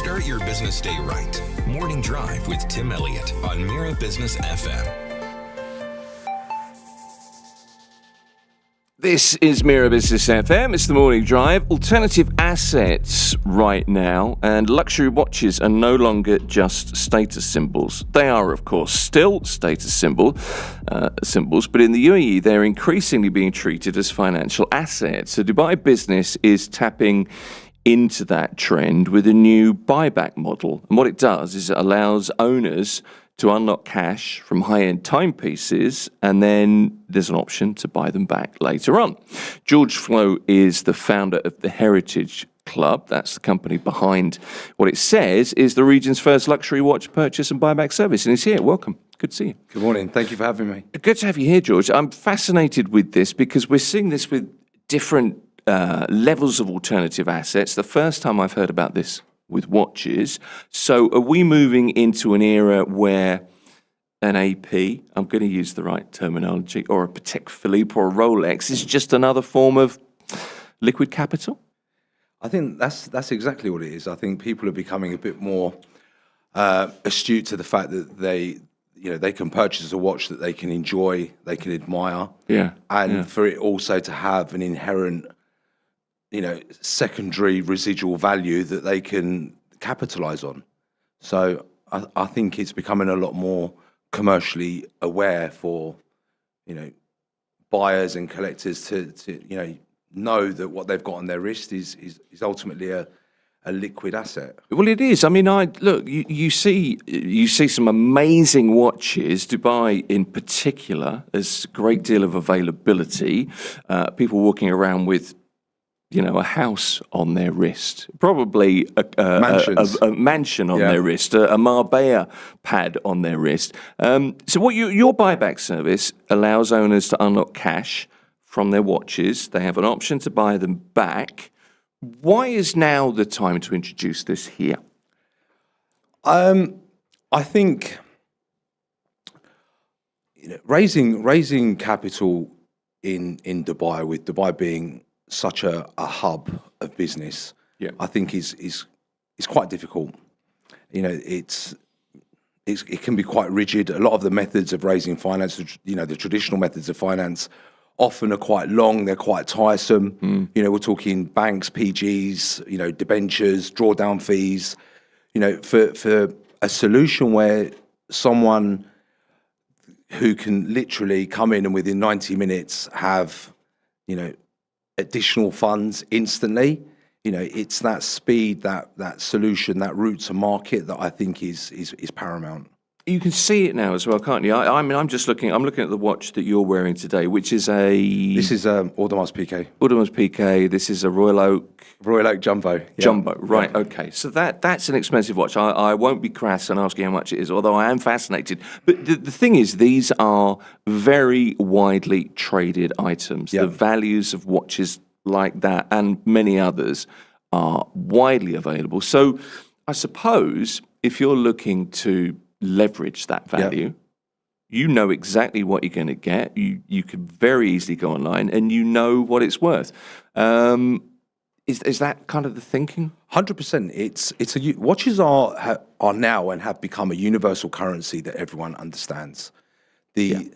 Start your business day right. Morning Drive with Tim Elliott on Mira Business FM. This is Mira Business FM. It's the Morning Drive. Alternative assets right now, and luxury watches are no longer just status symbols. They are, of course, still status symbols, but in the UAE, they're increasingly being treated as financial assets. So Dubai Business is tapping into that trend with a new buyback model. And what it does is it allows owners to unlock cash from high-end timepieces, and then there's an option to buy them back later on. George Flo is the founder of the Heritage Club. That's the company behind what it says is the region's first luxury watch purchase and buyback service. And he's here. Welcome. Good to see you. Good morning. Thank you for having me. Good to have you here, George. I'm fascinated with this because we're seeing this with different levels of alternative assets. The first time I've heard about this with watches. So are we moving into an era where an AP, I'm going to use the right terminology, or a Patek Philippe or a Rolex is just another form of liquid capital? I think that's exactly what it is. I think people are becoming a bit more astute to the fact that they can purchase a watch that they can enjoy, they can admire, for it also to have an inherent secondary residual value that they can capitalize on. So I think it's becoming a lot more commercially aware for, buyers and collectors to know that what they've got on their wrist is ultimately a liquid asset. Well, it is. I mean, you see some amazing watches. Dubai, in particular, there's a great deal of availability. People walking around with a house on their wrist, probably a mansion on their wrist, a Marbella pad on their wrist. So what your buyback service allows owners to unlock cash from their watches. They have an option to buy them back. Why is now the time to introduce this here? I think raising capital in Dubai, with Dubai being such a hub of business, I think is quite difficult. It can be quite rigid. A lot of the methods of raising finance, the traditional methods of finance, often are quite long. They're quite tiresome. We're talking banks, PGs, debentures, drawdown fees. For a solution where someone who can literally come in and within 90 minutes have, additional funds instantly, it's that speed, that solution, that route to market that I think is paramount. You can see it now as well, can't you? I'm looking at the watch that you're wearing today, which is This is Audemars Piguet. Audemars Piguet. This is a Royal Oak Jumbo. Jumbo, right? Okay, so that's an expensive watch. I won't be crass and ask you how much it is, although I am fascinated. But the thing is, these are very widely traded items. The values of watches like that and many others are widely available. So I suppose if you're looking to leverage that value, you know exactly what you're going to get. You could very easily go online and you know what it's worth. Is that kind of the thinking? 100%. Watches are now and have become a universal currency that everyone understands. The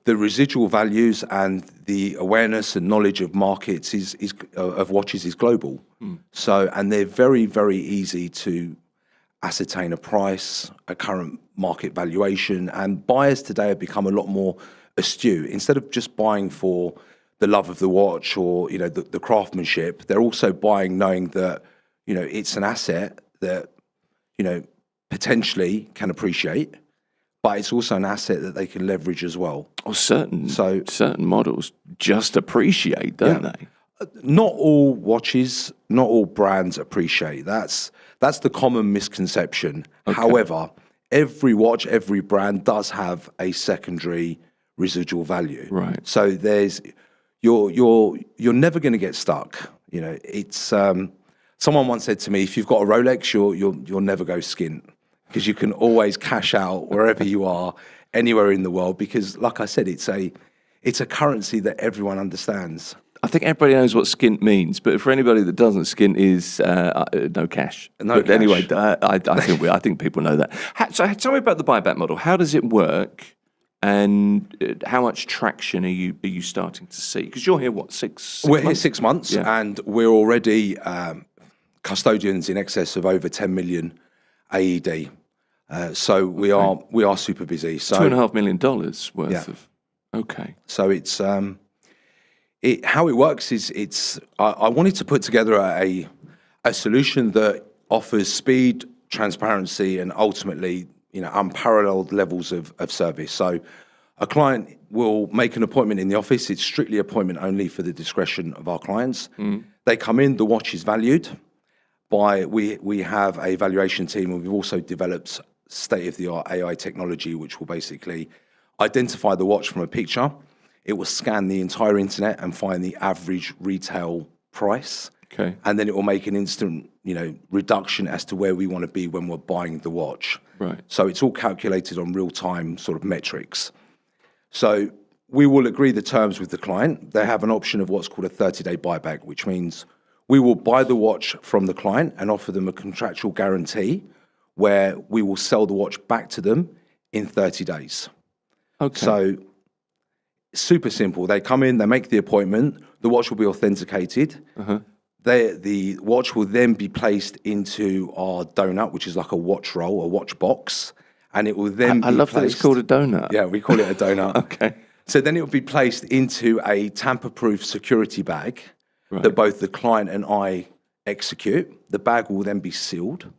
residual values and the awareness and knowledge of markets of watches is global. So, and they're very, very easy to ascertain a price, a current market valuation, and buyers today have become a lot more astute. Instead of just buying for the love of the watch or the craftsmanship, they're also buying knowing that it's an asset that potentially can appreciate, but it's also an asset that they can leverage as well. Well, certain models just appreciate, don't they? Not all watches, not all brands appreciate. That's the common misconception. Okay. However, every watch, every brand does have a secondary residual value. Right. So you're never going to get stuck. It's someone once said to me, if you've got a Rolex, you'll never go skint, because you can always cash out wherever you are, anywhere in the world. Because, like I said, it's a currency that everyone understands. I think everybody knows what skint means, but for anybody that doesn't, skint is no cash. No cash. Anyway, I think people know that. So tell me about the buyback model. How does it work, and how much traction are you starting to see? Because you're here, what, six We're here months? 6 months, and we're already custodians in excess of over 10 million AED. So we are super busy. So $2.5 million worth of. Okay. So it's how it works is I wanted to put together a solution that offers speed, transparency, and ultimately, unparalleled levels of service. So a client will make an appointment in the office. It's strictly appointment only for the discretion of our clients. They come in, the watch is valued by, we have a valuation team, and we've also developed state-of-the-art AI technology, which will basically identify the watch from a picture. It will scan the entire internet and find the average retail price. Okay. And then it will make an instant, reduction as to where we want to be when we're buying the watch. Right. So it's all calculated on real-time sort of metrics. So we will agree the terms with the client. They have an option of what's called a 30-day buyback, which means we will buy the watch from the client and offer them a contractual guarantee where we will sell the watch back to them in 30 days. Okay. So super simple. They come in, they make the appointment, the watch will be authenticated. The watch will then be placed into our donut, which is like a watch roll, a watch box, and it will then I love that it's called a donut. Yeah, we call it a donut. Okay. So then it will be placed into a tamper-proof security bag that both the client and I execute. The bag will then be sealed,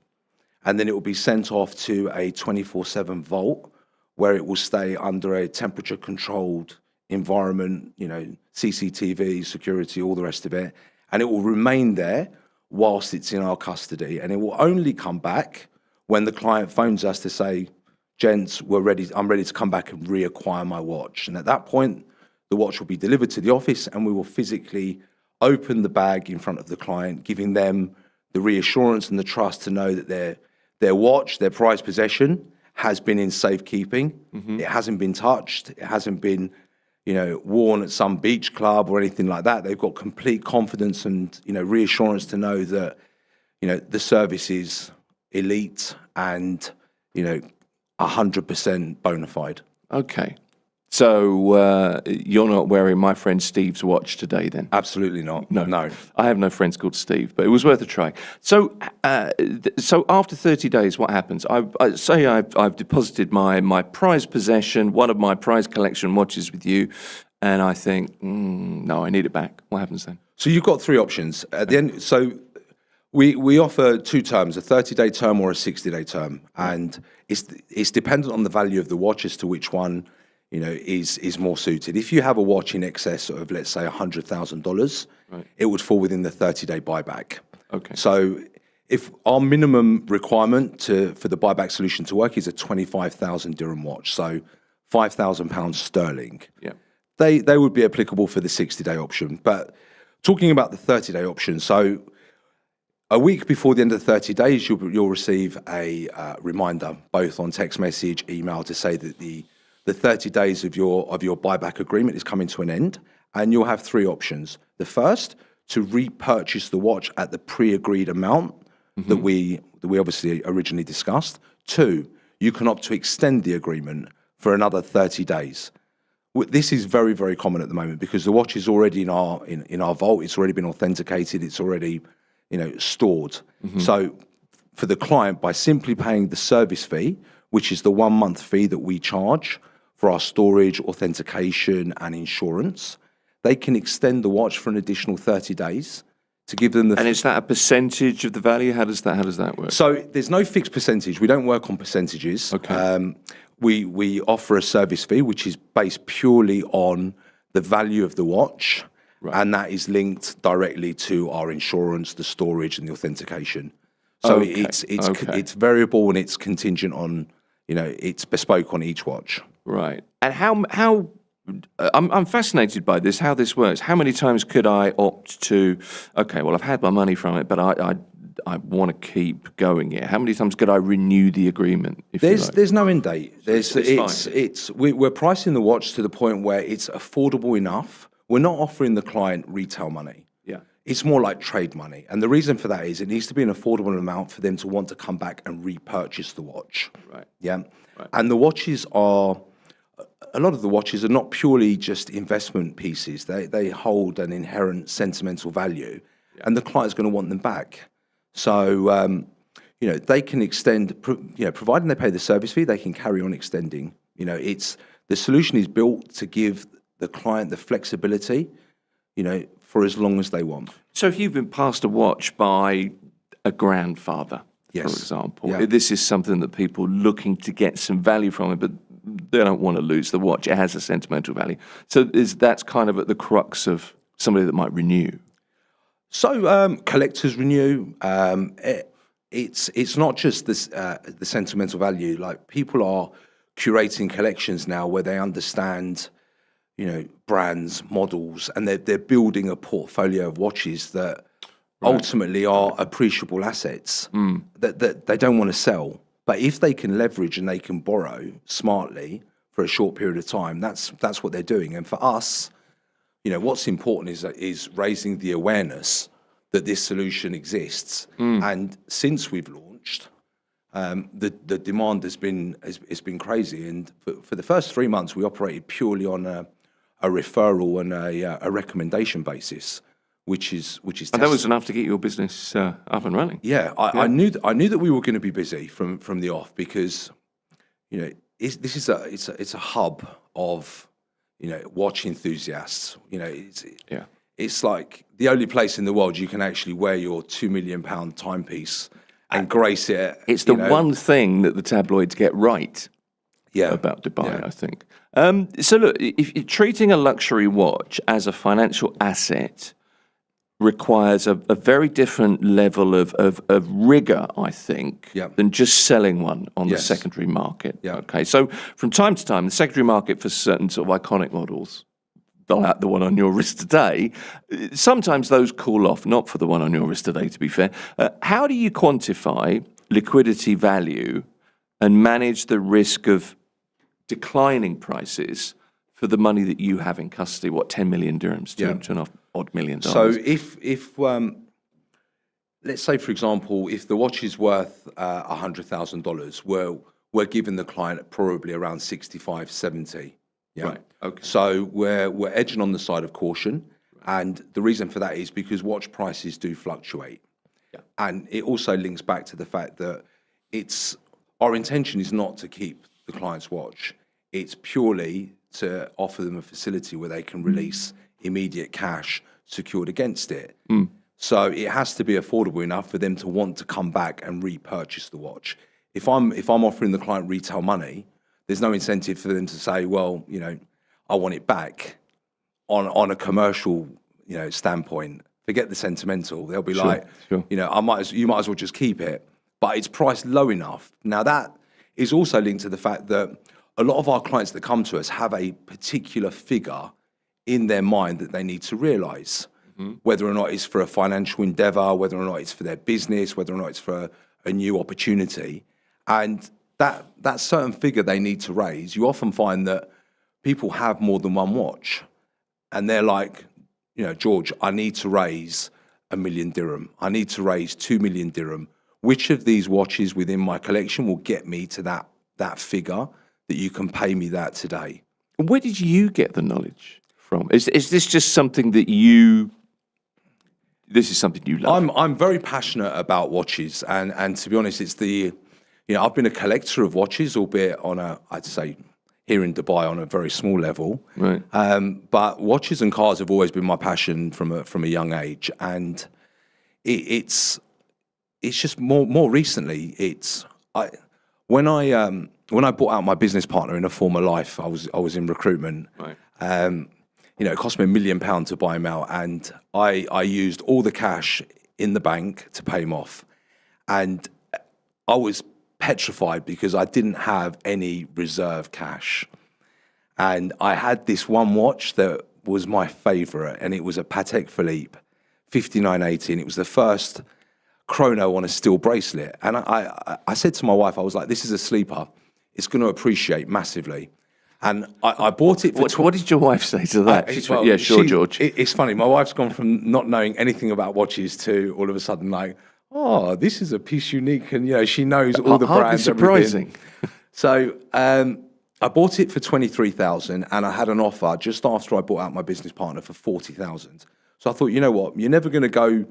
and then it will be sent off to a 24/7 vault where it will stay under a temperature-controlled environment, CCTV, security, all the rest of it. And it will remain there whilst it's in our custody. And it will only come back when the client phones us to say, gents, I'm ready to come back and reacquire my watch. And at that point, the watch will be delivered to the office, and we will physically open the bag in front of the client, giving them the reassurance and the trust to know that their watch, their prized possession, has been in safekeeping. It hasn't been touched. It hasn't been worn at some beach club or anything like that. They've got complete confidence and, reassurance to know that, the service is elite and, 100% bona fide. Okay. So you're not wearing my friend Steve's watch today then? Absolutely not. No. I have no friends called Steve, but it was worth a try. So so after 30 days, what happens? I've deposited my prized possession, one of my prized collection watches with you, and I think, no, I need it back. What happens then? So you've got three options. At the end, so we offer two terms, a 30-day term or a 60-day term. And it's dependent on the value of the watch as to which one is more suited. If you have a watch in excess of, let's say, $100,000, it would fall within the 30-day buyback. Okay. So if our minimum requirement for the buyback solution to work is a 25,000 dirham watch, so £5,000 sterling, they would be applicable for the 60-day option. But talking about the 30-day option, so a week before the end of the 30 days, you'll receive a reminder, both on text message, email, to say that the 30 days of your buyback agreement is coming to an end, and you'll have three options. The first, to repurchase the watch at the pre-agreed amount that we obviously originally discussed. Two, you can opt to extend the agreement for another 30 days. This is very, very common at the moment because the watch is already in our vault. It's already been authenticated. It's already stored. So for the client, by simply paying the service fee, which is the 1 month fee that we charge for our storage, authentication, and insurance, they can extend the watch for an additional 30 days to give them the... And is that a percentage of the value? How does that work? So there's no fixed percentage. We don't work on percentages. Okay. We offer a service fee, which is based purely on the value of the watch, and that is linked directly to our insurance, the storage, and the authentication. So it's variable and it's contingent on, it's bespoke on each watch. Right. And how I'm fascinated by this, how this works. How many times could I opt to, okay, well, I've had my money from it, but I want to keep going here. How many times could I renew the agreement? There's no end date. We're pricing the watch to the point where it's affordable enough we're not offering the client retail money. Yeah. It's more like trade money. And the reason for that is it needs to be an affordable amount for them to want to come back and repurchase the watch. Right. Yeah. Right. And the watches are, a lot of the watches are not purely just investment pieces. They hold an inherent sentimental value, and the client's going to want them back. So, they can extend, providing they pay the service fee, they can carry on extending. The solution is built to give the client the flexibility, for as long as they want. So if you've been passed a watch by a grandfather, Yes. for example, Yeah. this is something that people looking to get some value from it, but they don't want to lose the watch. It has a sentimental value. So that's kind of at the crux of somebody that might renew. So collectors renew. It's not just this, the sentimental value. Like, people are curating collections now where they understand, brands, models, and they're building a portfolio of watches that ultimately are appreciable assets that they don't want to sell. But if they can leverage and they can borrow smartly for a short period of time, that's what they're doing. And for us, what's important is raising the awareness that this solution exists. And since we've launched, the demand has been crazy. And for the first 3 months, we operated purely on a referral and a recommendation basis, which is. And that was enough to get your business up and running. Yeah, I knew that we were going to be busy from the off, because it's a hub of watch enthusiasts. It's like the only place in the world you can actually wear your £2 million timepiece and grace it. It's the one thing that the tabloids get right. About Dubai, I think. So look, if you're treating a luxury watch as a financial asset requires a very different level of rigor, I think, than just selling one on the secondary market. Okay, so from time to time, the secondary market for certain sort of iconic models, like the one on your wrist today, sometimes those cool off, not for the one on your wrist today, to be fair. How do you quantify liquidity value and manage the risk of declining prices for the money that you have in custody? What, 10 million dirhams, $2.5 odd million? So if let's say, for example, if the watch is worth $100,000, we're giving the client probably around 65, 70. Yeah. Right. Okay. So we're edging on the side of caution, and the reason for that is because watch prices do fluctuate. Yeah. And it also links back to the fact that our intention is not to keep the client's watch. It's purely to offer them a facility where they can release immediate cash secured against it. So it has to be affordable enough for them to want to come back and repurchase the watch. If I'm offering the client retail money, there's no incentive for them to say, well, I want it back on a commercial, standpoint. Forget the sentimental. They'll be Sure. you might as well just keep it. But it's priced low enough. Now, that is also linked to the fact that a lot of our clients that come to us have a particular figure in their mind that they need to realize, whether or not it's for a financial endeavor, whether or not it's for their business, whether or not it's for a new opportunity. And that certain figure they need to raise, you often find that people have more than one watch, and they're like, George, I need to raise £1 million dirham. I need to raise 2 million dirham. Which of these watches within my collection will get me to that figure that you can pay me that today? Where did you get the knowledge from? Is this just something that this is something you love? I'm very passionate about watches, and to be honest, it's I've been a collector of watches, albeit I'd say here in Dubai on a very small level. Right. But watches and cars have always been my passion from a young age, and it's just more recently. When I bought out my business partner in a former life, I was in recruitment. Right. It cost me £1 million to buy him out, and I used all the cash in the bank to pay him off, and I was petrified because I didn't have any reserve cash, and I had this one watch that was my favourite, and it was a Patek Philippe 5918. It was the first chrono on a steel bracelet, and I said to my wife, I was like, this is a sleeper. It's going to appreciate massively. And I bought it for... What did your wife say to that? Yeah, sure, George. It's funny. My wife's gone from not knowing anything about watches to all of a sudden like, oh, this is a piece unique. And, she knows all the brands. Surprising. So I bought it for 23,000 and I had an offer just after I bought out my business partner for 40,000. So I thought, you know what? You're never going to go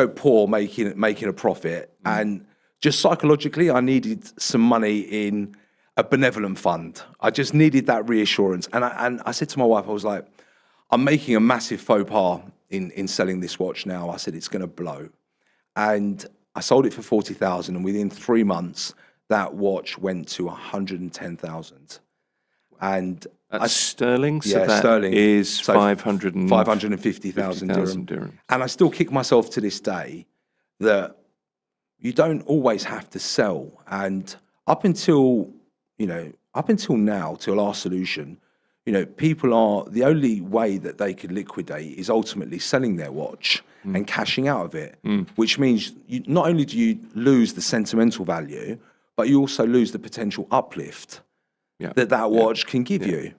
poor making a profit. And just psychologically, I needed some money in a benevolent fund. I just needed that reassurance. And I said to my wife, I was like, I'm making a massive faux pas in selling this watch now. I said, it's going to blow. And I sold it for 40,000. And within 3 months, that watch went to 110,000. And that's sterling? So yeah, that sterling. Is so 550,000 dirham. And I still kick myself to this day that you don't always have to sell. And up until now, till our solution, people are, the only way that they could liquidate is ultimately selling their watch and cashing out of it, which means not only do you lose the sentimental value, but you also lose the potential uplift that watch can give you.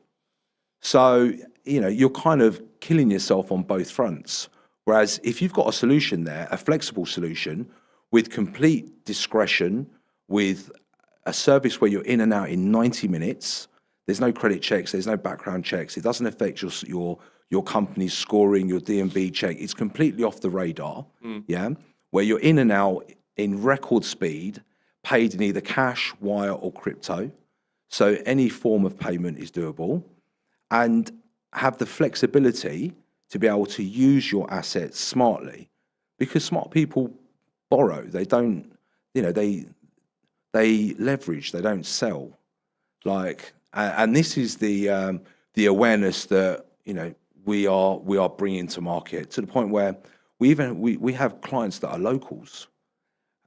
So, you're kind of killing yourself on both fronts. Whereas if you've got a solution there, a flexible solution with complete discretion, with a service where you're in and out in 90 minutes, there's no credit checks, there's no background checks, it doesn't affect your company's scoring, your D&B check, it's completely off the radar, where you're in and out in record speed, paid in either cash, wire or crypto. So any form of payment is doable, and have the flexibility to be able to use your assets smartly, because smart people borrow, they don't, they leverage, they don't sell. And this is the awareness that we are bringing to market, to the point where we have clients that are locals,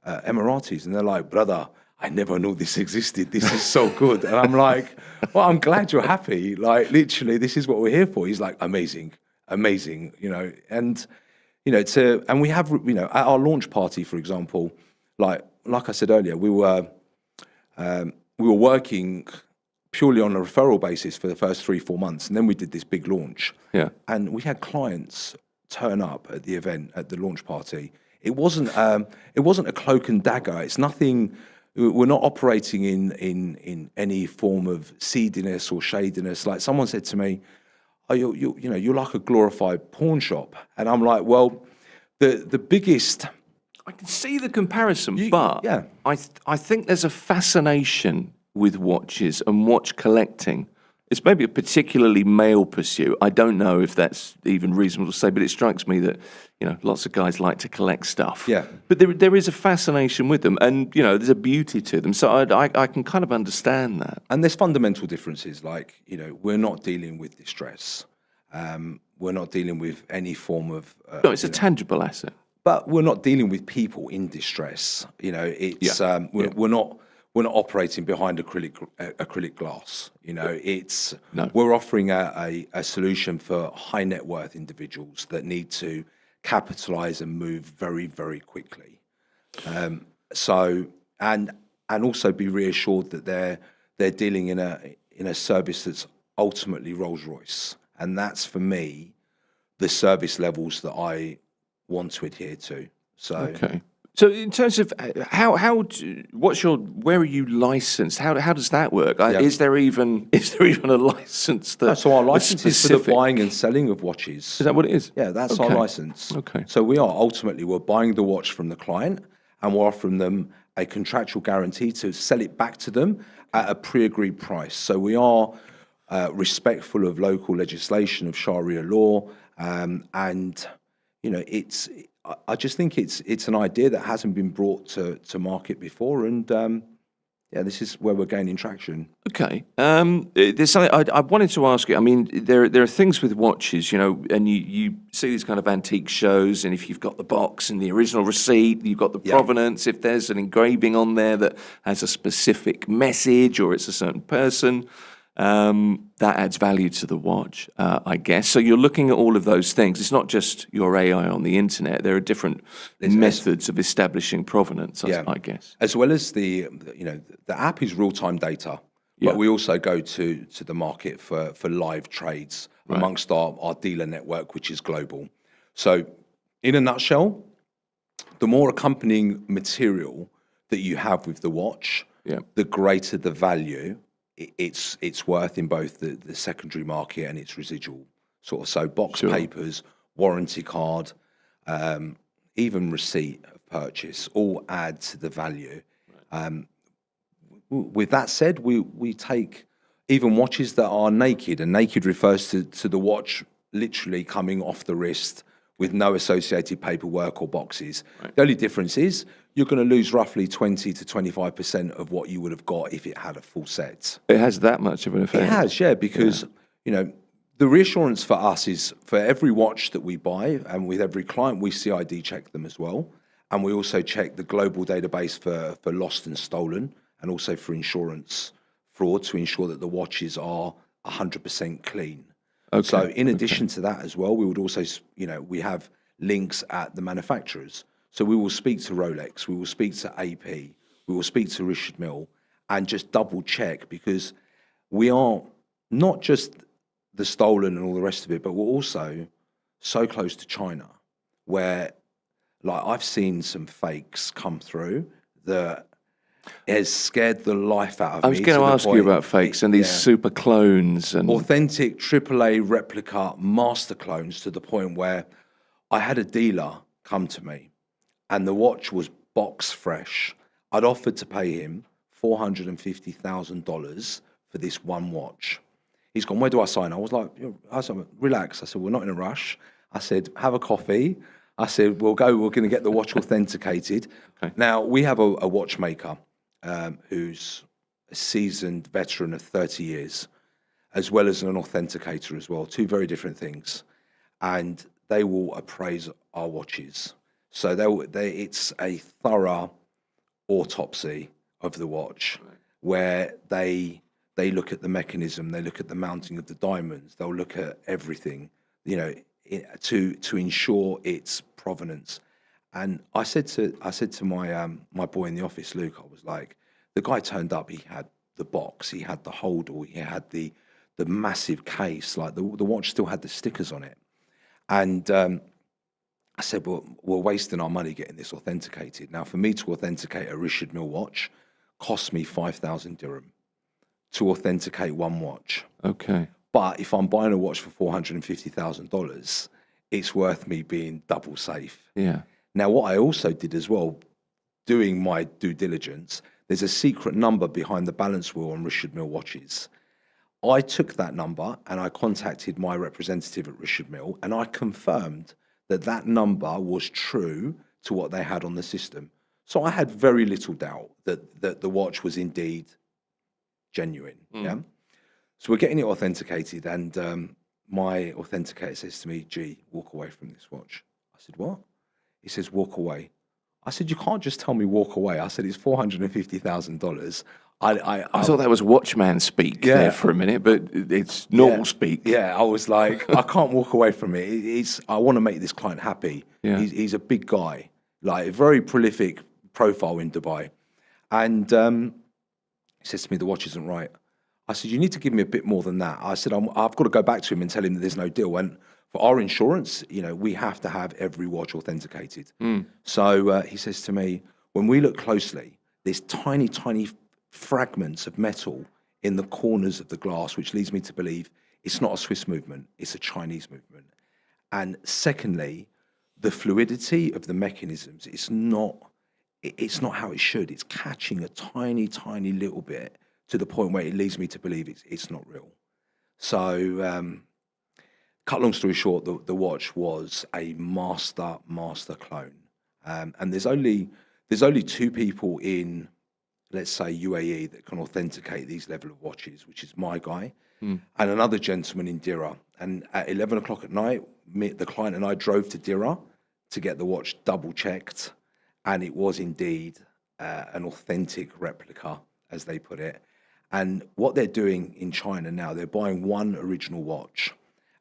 Emiratis, and they're like, brother, I never knew this existed. This is so good. And I'm like, well, I'm glad you're happy. Like, literally, this is what we're here for. He's like, amazing, and and we have, at our launch party, for example, like I said earlier, we were working purely on a referral basis for the first 3-4 months, and then we did this big launch. Yeah, and we had clients turn up at the event, at the launch party. It wasn't a cloak and dagger. It's nothing. We're not operating in any form of seediness or shadiness. Like someone said to me, "Oh, you're like a glorified pawn shop," and I'm like, well, the biggest. I can see the comparison, but I think there's a fascination with watches and watch collecting. It's maybe a particularly male pursuit. I don't know if that's even reasonable to say, but it strikes me that lots of guys like to collect stuff. Yeah. But there is a fascination with them, and there's a beauty to them. So I can kind of understand that. And there's fundamental differences. Like we're not dealing with distress. We're not dealing with any form of. No, it's a tangible asset. But we're not dealing with people in distress. It's we're not operating behind acrylic glass. We're offering a solution for high net worth individuals that need to capitalize and move very, very quickly. So and also be reassured that they're dealing in a service that's ultimately Rolls Royce, and that's for me the service levels that I want to adhere to. So okay. So in terms of where are you licensed? How does that work? Is there even a license that? So our license is for the buying and selling of watches. Is that what it is? Yeah, that's our license. Okay. So we're buying the watch from the client, and we're offering them a contractual guarantee to sell it back to them at a pre-agreed price. So we are respectful of local legislation, of Sharia law, and I just think it's an idea that hasn't been brought to market before, and this is where we're gaining traction. Okay, there's something I wanted to ask you. I mean, there are things with watches, and you see these kind of antique shows, and if you've got the box and the original receipt, you've got the provenance. If there's an engraving on there that has a specific message, or it's a certain person. That adds value to the watch, I guess. So you're looking at all of those things. It's not just your AI on the internet. There are different methods of establishing provenance, I guess. As well as the app is real-time data. But we also go to the market for live trades amongst our dealer network, which is global. So in a nutshell, the more accompanying material that you have with the watch, the greater the value it's worth in both the secondary market and its residual sort of. So box papers, warranty card, even receipt of purchase all add to the value. With that said, we take even watches that are naked, and naked refers to the watch literally coming off the wrist with no associated paperwork or boxes. The only difference is you're going to lose roughly 20 to 25% of what you would have got if it had a full set. It has that much of an effect? It has, because the reassurance for us is for every watch that we buy, and with every client, we CID check them as well. And we also check the global database for lost and stolen, and also for insurance fraud, to ensure that the watches are 100% clean. Okay. So in addition to that as well, we would also, we have links at the manufacturers. So we will speak to Rolex, we will speak to AP, we will speak to Richard Mille, and just double check, because we are not just the stolen and all the rest of it, but we're also so close to China, where I've seen some fakes come through that has scared the life out of me. I was going to ask you about fakes and these super clones and authentic AAA replica master clones, to the point where I had a dealer come to me and the watch was box fresh. I'd offered to pay him $450,000 for this one watch. He's gone, where do I sign? I was like, relax. I said, we're not in a rush. I said, have a coffee. I said, we're going to get the watch authenticated. Okay. Now, we have a watchmaker who's a seasoned veteran of 30 years, as well as an authenticator as well, two very different things. And they will appraise our watches. So it's a thorough autopsy of the watch, where they look at the mechanism, they look at the mounting of the diamonds, they'll look at everything, to ensure its provenance. And I said to my boy in the office, Luke, I was like, the guy turned up, he had the box, he had the holdall, he had the massive case, like the watch still had the stickers on it. And I said, well, we're wasting our money getting this authenticated. Now, for me to authenticate a Richard Mille watch cost me 5,000 dirham to authenticate one watch. Okay. But if I'm buying a watch for $450,000, it's worth me being double safe. Yeah. Now, what I also did as well, doing my due diligence, there's a secret number behind the balance wheel on Richard Mille watches. I took that number and I contacted my representative at Richard Mille, and I confirmed that number was true to what they had on the system. So I had very little doubt that the watch was indeed genuine. Yeah. So we're getting it authenticated, and my authenticator says to me, "G, walk away from this watch." I said, "What?" He says, "Walk away." I said, "You can't just tell me walk away." I said, "It's $450,000. I thought that was watchman speak there for a minute, but it's normal speak. Yeah, I was like, I can't walk away from it. I want to make this client happy. Yeah. He's a big guy, like a very prolific profile in Dubai. And he says to me, the watch isn't right. I said, you need to give me a bit more than that. I said, I've got to go back to him and tell him that there's no deal. And for our insurance, we have to have every watch authenticated. So he says to me, when we look closely, there's tiny, tiny fragments of metal in the corners of the glass, which leads me to believe it's not a Swiss movement, it's a Chinese movement. And secondly, the fluidity of the mechanisms, it's not how it should. It's catching a tiny, tiny little bit to the point where it leads me to believe it's not real. So, cut long story short, the watch was a master clone. And there's only two people in, let's say, UAE that can authenticate these level of watches, which is my guy and another gentleman in Dira. And at 11 o'clock at night, the client and I drove to Dira to get the watch double checked. And it was indeed an authentic replica, as they put it. And what they're doing in China now, they're buying one original watch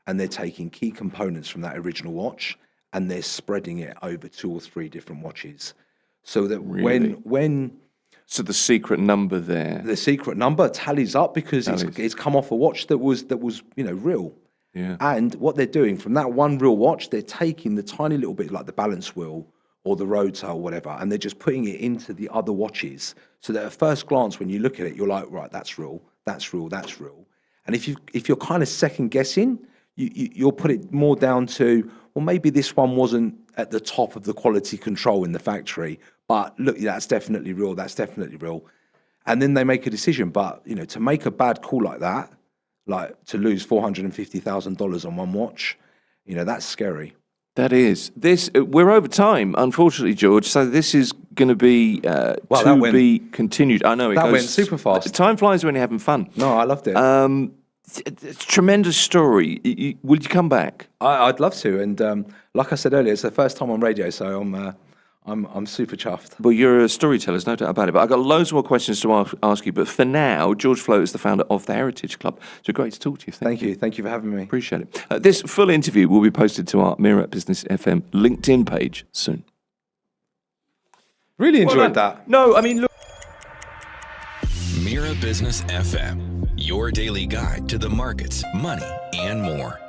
and they're taking key components from that original watch and they're spreading it over 2 or 3 different watches. So that when So the secret number there. The secret number tallies up because it's come off a watch that was real. Yeah. And what they're doing from that one real watch, they're taking the tiny little bit like the balance wheel or the rotor or whatever, and they're just putting it into the other watches, so that at first glance, when you look at it, you're like, right, that's real, that's real, that's real. And if you're kind of second guessing, you'll put it more down to, well, maybe this one wasn't at the top of the quality control in the factory, but look, that's definitely real, that's definitely real. And then they make a decision. But, to make a bad call like that, like to lose $450,000 on one watch, that's scary. That is. We're over time, unfortunately, George, so this is going to be be continued. I know it went super fast. Time flies when you're having fun. No, I loved it. It's a tremendous story. Will you come back? I'd love to. And like I said earlier, it's the first time on radio, so I'm super chuffed. Well, you're a storyteller, there's no doubt about it. But I've got loads more questions to ask you. But for now, George Float is the founder of the Heritage Club. So great to talk to you. Thank you. Thank you for having me. Appreciate it. This full interview will be posted to our Mira Business FM LinkedIn page soon. Really enjoyed that. No, I mean, look. Mira Business FM, your daily guide to the markets, money, and more.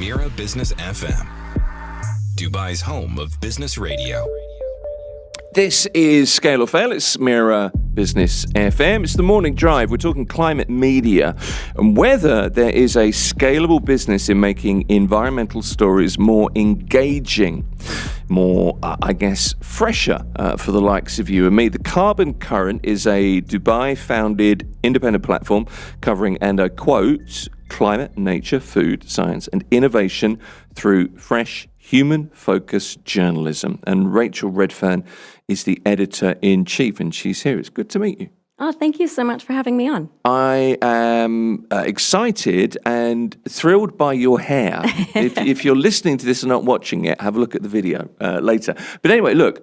Mira Business FM, Dubai's home of business radio. This is Scale or Fail. It's Mira Business FM. It's the morning drive. We're talking climate media and whether there is a scalable business in making environmental stories more engaging, more, fresher for the likes of you and me. The Carbon Current is a Dubai-founded independent platform covering, and I quote, climate, nature, food, science, and innovation through fresh, human-focused journalism. And Rachel Redfern is the editor-in-chief, and she's here. It's good to meet you. Oh, thank you so much for having me on. I am excited and thrilled by your hair. if you're listening to this and not watching it, have a look at the video later. But anyway, look,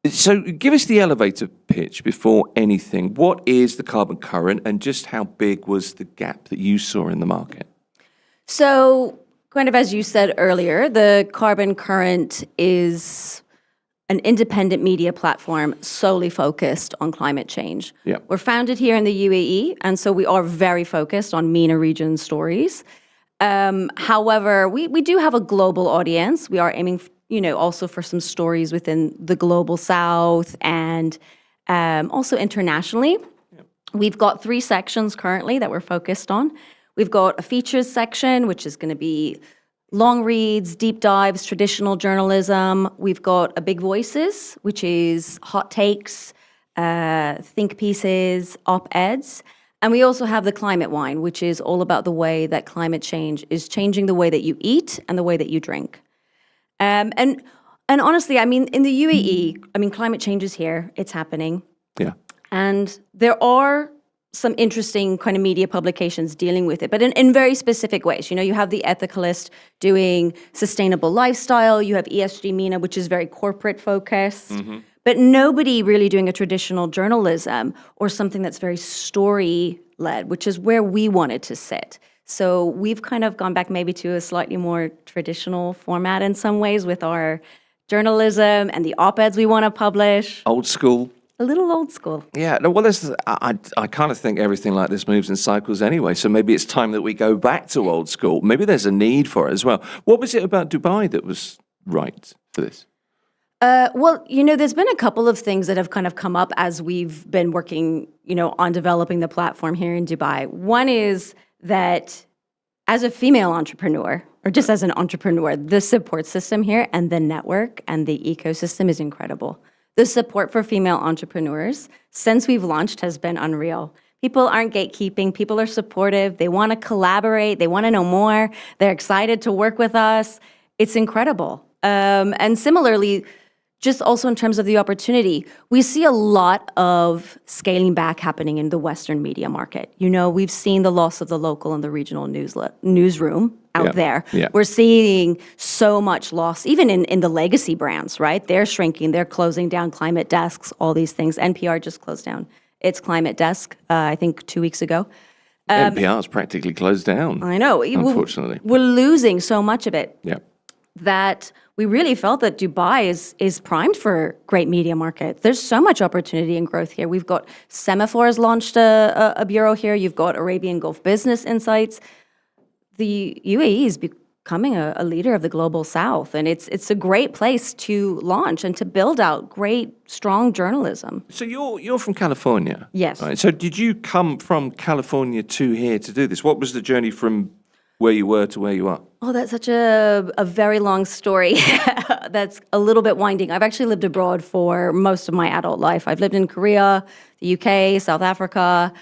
so give us the elevator pitch before anything. What is the Carbon Current, and just how big was the gap that you saw in the market? So, kind of as you said earlier, the Carbon Current is an independent media platform solely focused on climate change. Yeah. We're founded here in the UAE, and so we are very focused on MENA region stories. However, we do have a global audience. We are aiming, also for some stories within the global south and also internationally. Yeah. We've got 3 sections currently that we're focused on. We've got a features section, which is going to be long reads, deep dives, traditional journalism. We've got a Big Voices, which is hot takes, think pieces, op-eds. And we also have the Climate Wine, which is all about the way that climate change is changing the way that you eat and the way that you drink. And honestly, in the UAE, climate change is here. It's happening. Yeah. And there are some interesting kind of media publications dealing with it, but in very specific ways. You have the Ethicalist doing sustainable lifestyle. You have ESG MENA, which is very corporate focused, but nobody really doing a traditional journalism or something that's very story led, which is where we wanted to sit. So we've kind of gone back maybe to a slightly more traditional format in some ways with our journalism and the op-eds we want to publish. Old school. A little old school. Yeah, no, well, I kind of think everything like this moves in cycles anyway, so maybe it's time that we go back to old school. Maybe there's a need for it as well. What was it about Dubai that was right for this? Well, there's been a couple of things that have kind of come up as we've been working, on developing the platform here in Dubai. One is that as a female entrepreneur, or just as an entrepreneur, the support system here and the network and the ecosystem is incredible. The support for female entrepreneurs since we've launched has been unreal. People aren't gatekeeping. People are supportive. They want to collaborate. They want to know more. They're excited to work with us. It's incredible. And similarly, just also in terms of the opportunity, we see a lot of scaling back happening in the Western media market. We've seen the loss of the local and the regional newsroom out there. Yeah. We're seeing so much loss, even in the legacy brands, right? They're shrinking, they're closing down climate desks, all these things. NPR just closed down its climate desk, I think 2 weeks ago. NPR's practically closed down. I know. Unfortunately. We're losing so much of it. Yeah. That we really felt that Dubai is primed for great media market. There's so much opportunity and growth here. We've got Semaphore launched a bureau here. You've got Arabian Gulf Business Insights. The UAE is becoming a leader of the global south, and it's a great place to launch and to build out great, strong journalism. So you're from California? Yes. Right. So did you come from California to here to do this? What was the journey from where you were to where you are? Oh, that's such a very long story. That's a little bit winding. I've actually lived abroad for most of my adult life. I've lived in Korea, the UK, South Africa,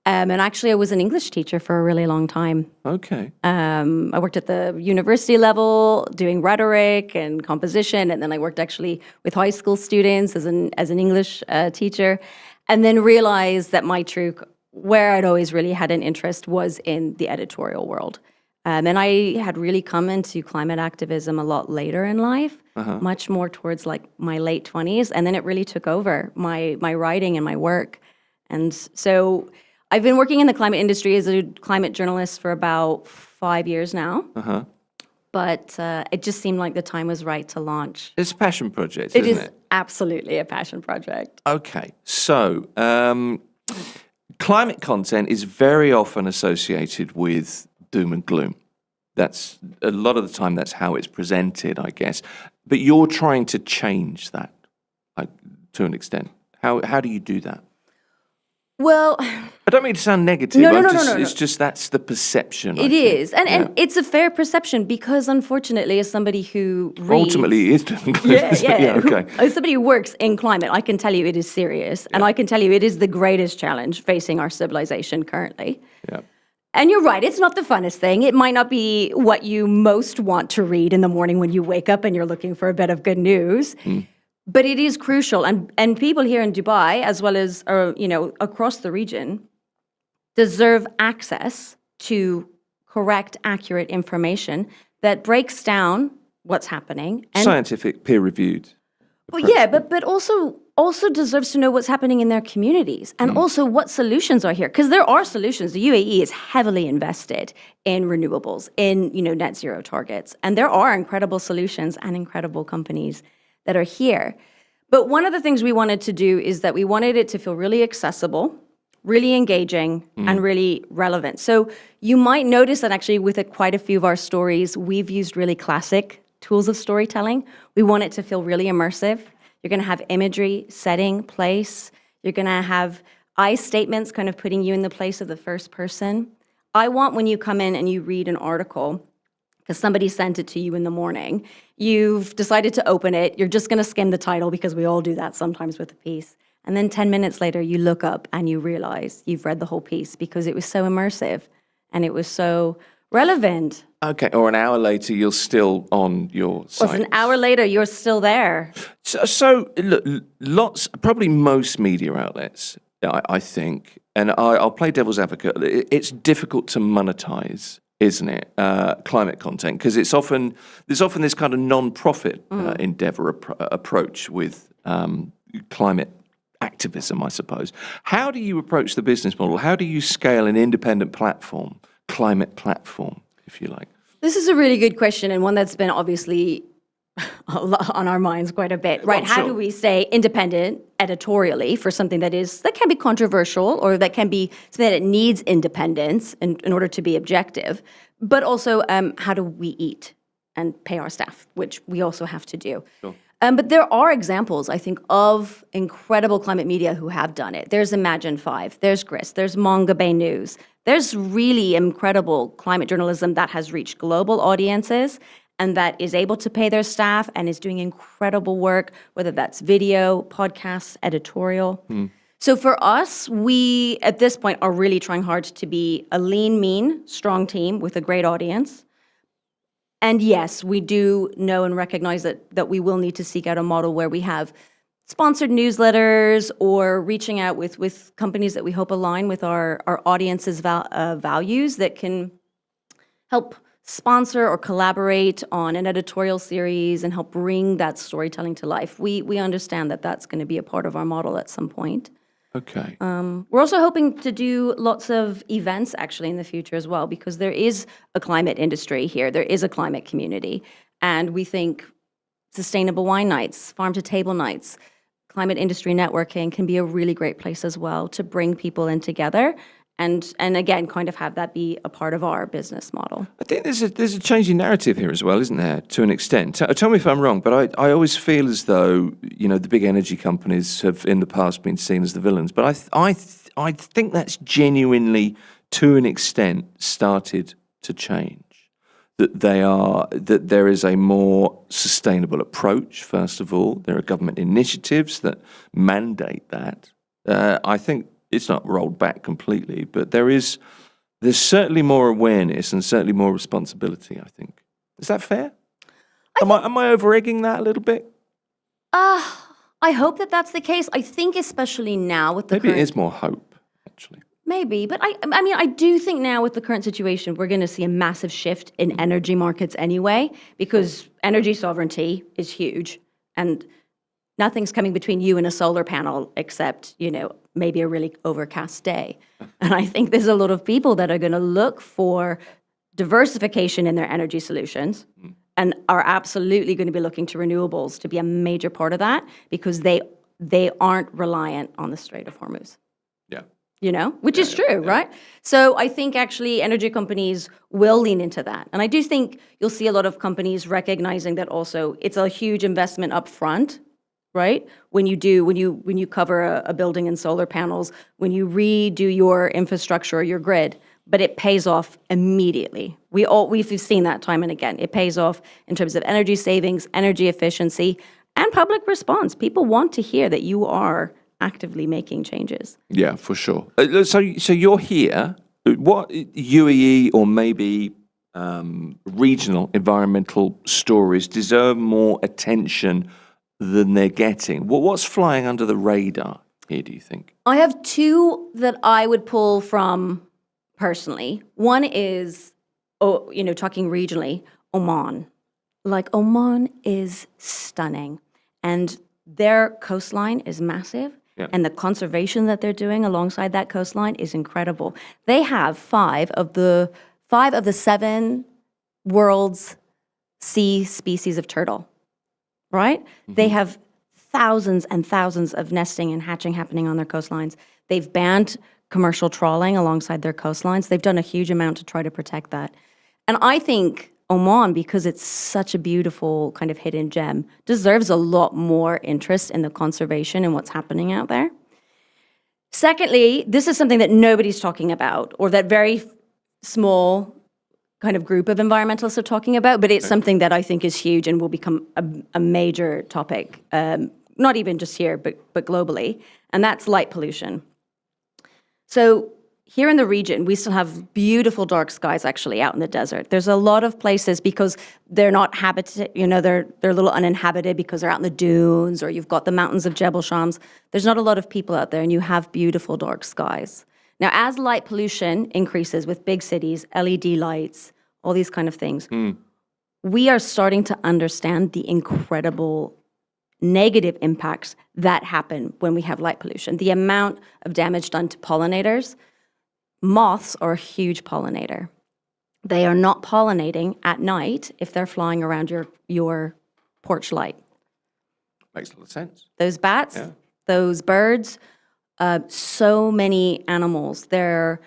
and actually I was an English teacher for a really long time. Okay. I worked at the university level doing rhetoric and composition, and then I worked actually with high school students as an English teacher, and then realized that where I'd always really had an interest was in the editorial world. And I had really come into climate activism a lot later in life, much more towards like my late 20s. And then it really took over my writing and my work. And so I've been working in the climate industry as a climate journalist for about 5 years now. But it just seemed like the time was right to launch. It's a passion project, isn't it? It is absolutely a passion project. Okay. So climate content is very often associated with doom and gloom. That's a lot of the time. That's how it's presented, I guess. But you're trying to change that, like, to an extent. How do you do that? Well, I don't mean to sound negative. No. It's just that's the perception. It is, and it's a fair perception because, unfortunately, as somebody who reads, ultimately it is. Okay. As somebody who works in climate, I can tell you it is serious, and I can tell you it is the greatest challenge facing our civilization currently. Yeah. And you're right, it's not the funnest thing. It might not be what you most want to read in the morning when you wake up and you're looking for a bit of good news. But it is crucial, and people here in Dubai, as well as across the region, deserve access to correct, accurate information that breaks down what's happening. And, scientific, peer-reviewed. well, yeah, but also deserves to know what's happening in their communities and also what solutions are here, because there are solutions. The UAE is heavily invested in renewables, in net zero targets, and there are incredible solutions and incredible companies that are here. But one of the things we wanted to do is that we wanted it to feel really accessible, really engaging, and really relevant. So you might notice that actually with quite a few of our stories, we've used really classic tools of storytelling. We want it to feel really immersive. You're going to have imagery, setting, place. You're going to have I statements kind of putting you in the place of the first person. I want when you come in and you read an article, because somebody sent it to you in the morning, you've decided to open it, you're just going to skim the title because we all do that sometimes with a piece. And then 10 minutes later, you look up and you realize you've read the whole piece because it was so immersive and it was so relevant. Okay, or an hour later, you're still on your site. Well, an hour later, you're still there. So look, probably most media outlets, I think, and I'll play devil's advocate, it's difficult to monetize, isn't it, climate content? Because there's often this kind of non-profit endeavor approach with climate activism, I suppose. How do you approach the business model? How do you scale an independent platform, climate platform, if you like? This is a really good question, and one that's been obviously on our minds quite a bit, right? How do we stay independent editorially for something that can be controversial or that can be something that needs independence in order to be objective, but also how do we eat and pay our staff, which we also have to do. Sure. But there are examples, I think, of incredible climate media who have done it. There's Imagine 5, there's Grist, there's Manga Bay News. There's really incredible climate journalism that has reached global audiences and that is able to pay their staff and is doing incredible work, whether that's video, podcasts, editorial. So for us, we, at this point, are really trying hard to be a lean, mean, strong team with a great audience. And yes, we do know and recognize that we will need to seek out a model where we have sponsored newsletters or reaching out with companies that we hope align with our audience's values that can help sponsor or collaborate on an editorial series and help bring that storytelling to life. We understand that that's going to be a part of our model at some point. Okay. We're also hoping to do lots of events actually in the future as well, because there is a climate industry here. There is a climate community. And we think sustainable wine nights, farm to table nights, climate industry networking can be a really great place as well to bring people in together and again, kind of have that be a part of our business model. I think there's a changing narrative here as well, isn't there, to an extent? Tell me if I'm wrong, but I always feel as though, the big energy companies have in the past been seen as the villains. But I think that's genuinely, to an extent, started to change. That there is a more sustainable approach, first of all. There are government initiatives that mandate that. I think it's not rolled back completely, but there's certainly more awareness and certainly more responsibility, I think. Is that fair? Am I over-egging that a little bit? I hope that that's the case. I think especially now with the Maybe it is more hope, actually. Maybe, but I mean, I do think now with the current situation, we're going to see a massive shift in energy markets anyway, because energy sovereignty is huge, and nothing's coming between you and a solar panel except, maybe a really overcast day. And I think there's a lot of people that are going to look for diversification in their energy solutions and are absolutely going to be looking to renewables to be a major part of that, because they aren't reliant on the Strait of Hormuz. Yeah. which is true, right? So I think actually energy companies will lean into that. And I do think you'll see a lot of companies recognizing that also it's a huge investment up front, right? When you cover a building in solar panels, when you redo your infrastructure or your grid, but it pays off immediately. We've seen that time and again. It pays off in terms of energy savings, energy efficiency, and public response. People want to hear that you are actively making changes. Yeah, for sure. So you're here. What UAE or maybe regional environmental stories deserve more attention than they're getting? What's flying under the radar here, do you think? I have two that I would pull from personally. One is, talking regionally, Oman. Oman is stunning, and their coastline is massive. Yeah. And the conservation that they're doing alongside that coastline is incredible. They have five of the 7 world's sea species of turtle, right? Mm-hmm. They have thousands and thousands of nesting and hatching happening on their coastlines. They've banned commercial trawling alongside their coastlines. They've done a huge amount to try to protect that. And I think Oman, because it's such a beautiful kind of hidden gem, deserves a lot more interest in the conservation and what's happening out there. Secondly, this is something that nobody's talking about, or that very small kind of group of environmentalists are talking about, but it's something that I think is huge and will become a major topic, not even just here, but globally, and that's light pollution. So here in the region, we still have beautiful dark skies actually out in the desert. There's a lot of places because they're not they're a little uninhabited because they're out in the dunes, or you've got the mountains of Jebel Shams. There's not a lot of people out there, and you have beautiful dark skies. Now, as light pollution increases with big cities, LED lights, all these kind of things, we are starting to understand the incredible negative impacts that happen when we have light pollution. The amount of damage done to pollinators. Moths are a huge pollinator. They are not pollinating at night if they're flying around your porch light. Makes a lot of sense. Those bats, those birds, so many animals, their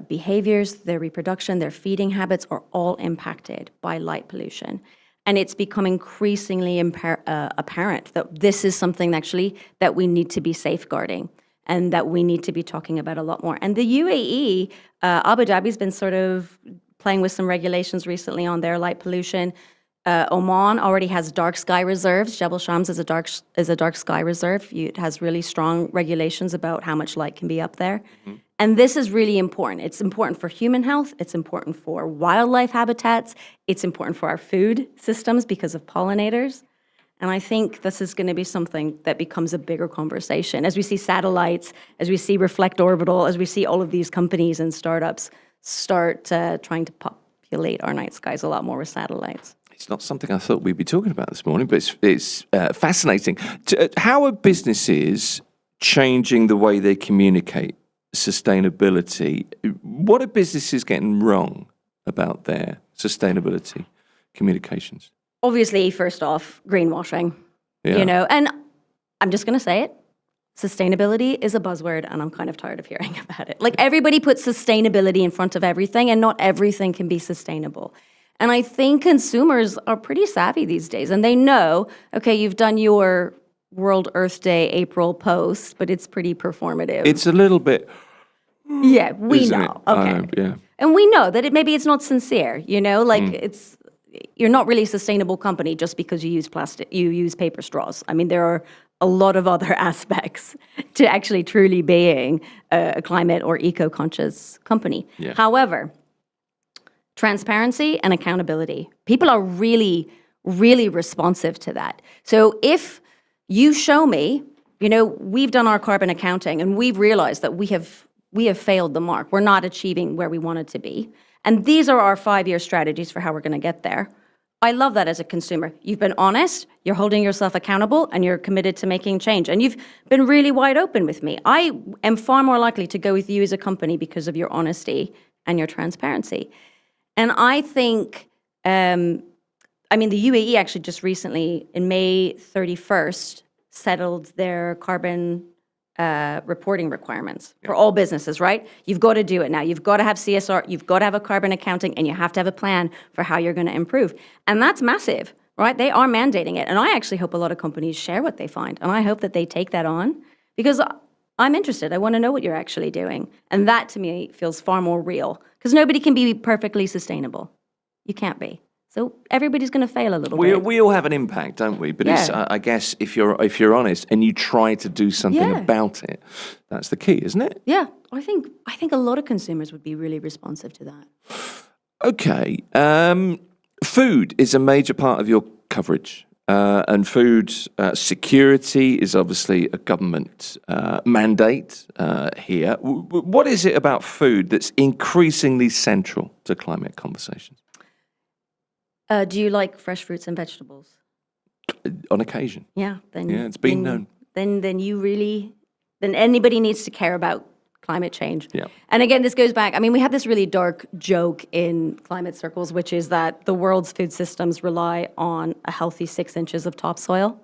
behaviors, their reproduction, their feeding habits are all impacted by light pollution. And it's become increasingly apparent that this is something actually that we need to be safeguarding and that we need to be talking about a lot more. And the UAE, Abu Dhabi's been sort of playing with some regulations recently on their light pollution. Oman already has dark sky reserves. Jebel Shams is a dark sky reserve. It has really strong regulations about how much light can be up there. Mm-hmm. And this is really important. It's important for human health. It's important for wildlife habitats. It's important for our food systems because of pollinators. And I think this is going to be something that becomes a bigger conversation. As we see satellites, as we see Reflect Orbital, as we see all of these companies and startups start trying to populate our night skies a lot more with satellites. It's not something I thought we'd be talking about this morning, but it's fascinating. How are businesses changing the way they communicate sustainability? What are businesses getting wrong about their sustainability communications? Obviously, first off, greenwashing, and I'm just going to say it. Sustainability is a buzzword, and I'm kind of tired of hearing about it. Like, everybody puts sustainability in front of everything, and not everything can be sustainable. And I think consumers are pretty savvy these days, and they know, okay, you've done your World Earth Day April post, but it's pretty performative. It's a little bit... Yeah, we know. Okay. Yeah. And we know that maybe it's not sincere, it's... You're not really a sustainable company just because you use paper straws. I mean, there are a lot of other aspects to actually truly being a climate or eco-conscious company. Yeah. However, transparency and accountability. People are really, really responsive to that. So if you show me, we've done our carbon accounting and we've realized that we have failed the mark. We're not achieving where we wanted to be. And these are our 5-year strategies for how we're going to get there. I love that as a consumer. You've been honest, you're holding yourself accountable, and you're committed to making change. And you've been really wide open with me. I am far more likely to go with you as a company because of your honesty and your transparency. And I think, the UAE actually just recently, in May 31st, settled their carbon reporting requirements for all businesses, right? You've got to do it now. You've got to have CSR, you've got to have a carbon accounting, and you have to have a plan for how you're going to improve. And that's massive, right? They are mandating it. And I actually hope a lot of companies share what they find. And I hope that they take that on because I'm interested. I want to know what you're actually doing. And that to me feels far more real because nobody can be perfectly sustainable. You can't be. So everybody's going to fail a little bit. We all have an impact, don't we? But it's, I guess if you're honest and you try to do something about it, that's the key, isn't it? Yeah, I think a lot of consumers would be really responsive to that. Okay, food is a major part of your coverage, and food security is obviously a government mandate here. What is it about food that's increasingly central to climate conversations? Do you like fresh fruits and vegetables? On occasion. Yeah. Then it's been known. Then anybody needs to care about climate change. Yeah. And again, this goes back. I mean, we have this really dark joke in climate circles, which is that the world's food systems rely on a healthy 6 inches of topsoil,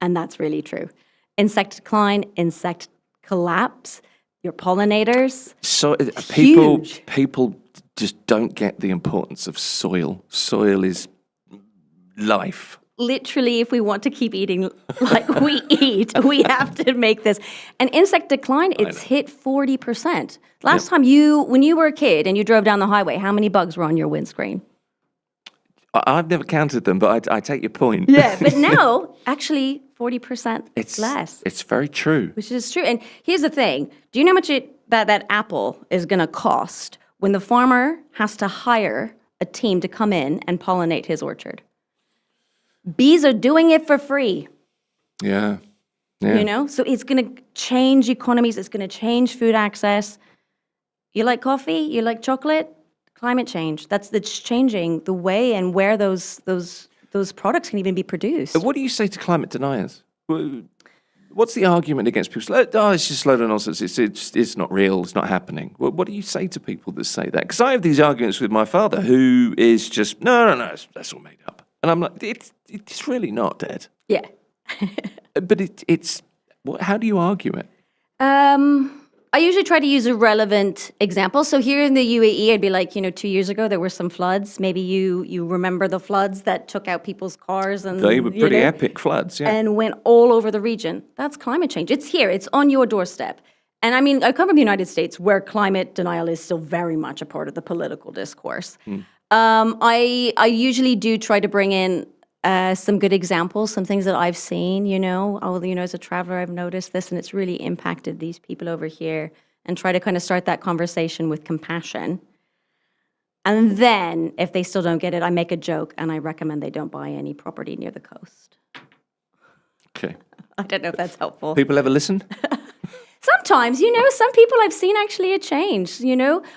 and that's really true. Insect decline, insect collapse, your pollinators. So huge. people just don't get the importance of soil. Soil is life. Literally, if we want to keep eating like we eat, we have to make this. And insect decline, it's hit 40%. Last time when you were a kid and you drove down the highway, how many bugs were on your windscreen? I've never counted them, but I take your point. Yeah, but now, actually, 40% less. It's very true. Which is true. And here's the thing. Do you know how much that apple is going to cost when the farmer has to hire a team to come in and pollinate his orchard? Bees are doing it for free. Yeah. You know? So it's going to change economies. It's going to change food access. You like coffee? You like chocolate? Climate change. That's changing the way and where those products can even be produced. What do you say to climate deniers? What's the argument against people? It's just a load of nonsense. It's not real. It's not happening. What do you say to people that say that? Because I have these arguments with my father, who is just no. That's all made up, and I'm like, it's really not, Dad. Yeah. But it's. How do you argue it? I usually try to use a relevant example. So here in the UAE, I'd be like, 2 years ago, there were some floods. Maybe you remember the floods that took out people's cars. And they were pretty epic floods, yeah. And went all over the region. That's climate change. It's here. It's on your doorstep. And I mean, I come from the United States, where climate denial is still very much a part of the political discourse. I usually do try to bring in some good examples, some things that I've seen, as a traveler, I've noticed this and it's really impacted these people over here, and try to kind of start that conversation with compassion. And then if they still don't get it, I make a joke and I recommend they don't buy any property near the coast. Okay. I don't know if that's helpful. People ever listen? Sometimes, some people I've seen actually a change,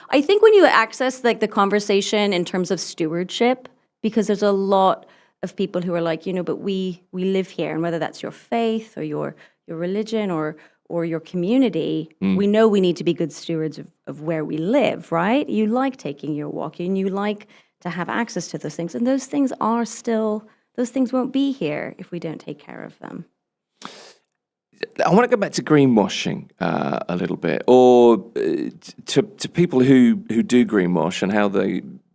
I think when you access like the conversation in terms of stewardship, because there's a lot of people who are like, but we live here, and whether that's your faith or your religion or your community, we know we need to be good stewards of where we live, right? You like taking your walk, and you like to have access to those things, and those things won't be here if we don't take care of them. I want to go back to greenwashing a little bit, or to people who do greenwash and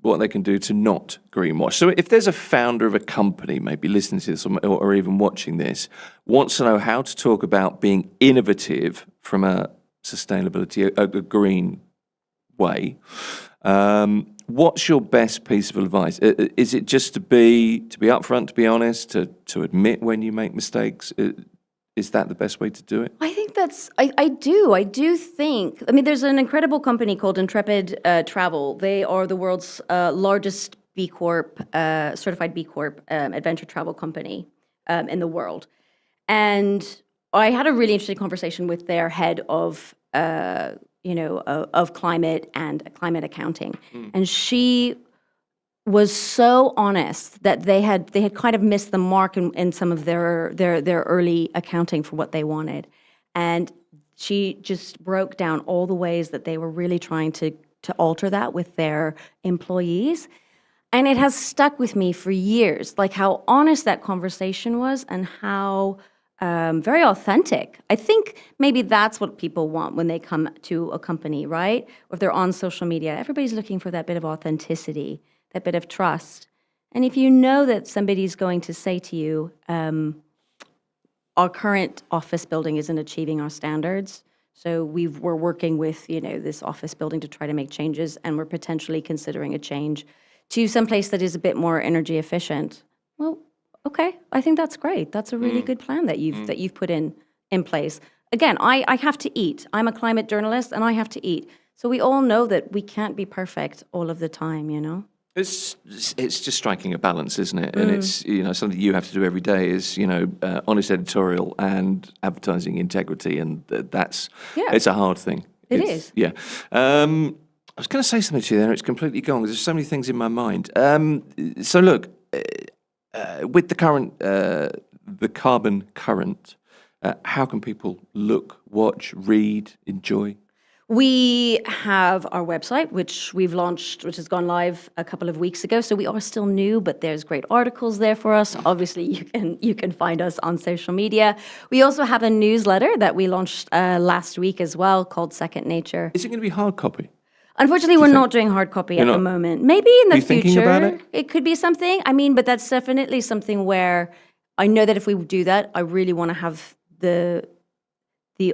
what they can do to not greenwash. So if there's a founder of a company, maybe listening to this or even watching this, wants to know how to talk about being innovative from a sustainability, a green way, what's your best piece of advice? Is it just to be upfront, to be honest, to admit when you make mistakes? Is that the best way to do it? I think I do think, there's an incredible company called Intrepid Travel. They are the world's largest B Corp, certified B Corp adventure travel company in the world. And I had a really interesting conversation with their head of climate and climate accounting. And she was so honest that they had kind of missed the mark in some of their early accounting for what they wanted. And she just broke down all the ways that they were really trying to alter that with their employees. And it has stuck with me for years, like how honest that conversation was, and how very authentic. I think maybe that's what people want when they come to a company, right? Or if they're on social media, everybody's looking for that bit of authenticity, that bit of trust. And if you know that somebody's going to say to you, our current office building isn't achieving our standards, so we're working with, this office building to try to make changes, and we're potentially considering a change to some place that is a bit more energy efficient. Well, okay, I think that's great. That's a really good plan that you've put in place. Again, I have to eat. I'm a climate journalist, and I have to eat. So we all know that we can't be perfect all of the time, It's just striking a balance, isn't it? And it's something you have to do every day is honest editorial and advertising integrity, and it's a hard thing. It is. Yeah. I was going to say something to you there. It's completely gone because there's so many things in my mind. So look, with the current, the carbon current, how can people look, watch, read, enjoy? We have our website, which we've launched, which has gone live a couple of weeks ago. So we are still new, but there's great articles there for us. Obviously, you can find us on social media. We also have a newsletter that we launched last week as well, called Second Nature. Is it going to be hard copy? Unfortunately, we're not doing hard copy at the moment. Maybe in the future, thinking about it could be something. But that's definitely something where I know that if we do that, I really want to have the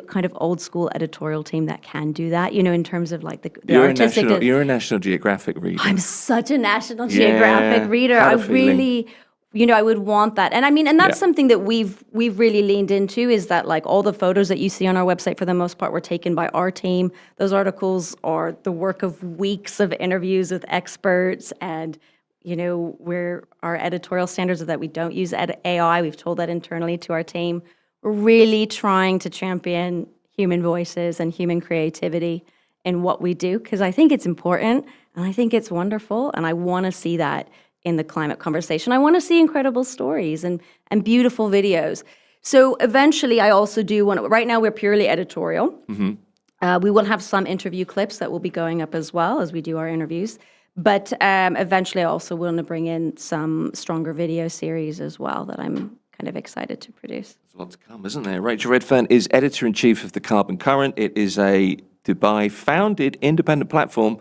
kind of old school editorial team that can do that, in terms of like the artistic. You're a National Geographic reader. I'm such a National Geographic reader. I really, I would want that. And that's something that we've really leaned into, is that like all the photos that you see on our website for the most part were taken by our team. Those articles are the work of weeks of interviews with experts, and our editorial standards are that we don't use AI. We've told that internally to our team. We're really trying to champion human voices and human creativity in what we do, because I think it's important and I think it's wonderful, and I want to see that in the climate conversation. I want to see incredible stories and beautiful videos. So eventually I also do want to, right now we're purely editorial. Mm-hmm. We will have some interview clips that will be going up as well as we do our interviews. But eventually I also want to bring in some stronger video series as well that I'm kind of excited to produce. There's a lot to come, isn't there? Rachel Redfern is editor-in-chief of The Carbon Current. It is a Dubai-founded independent platform,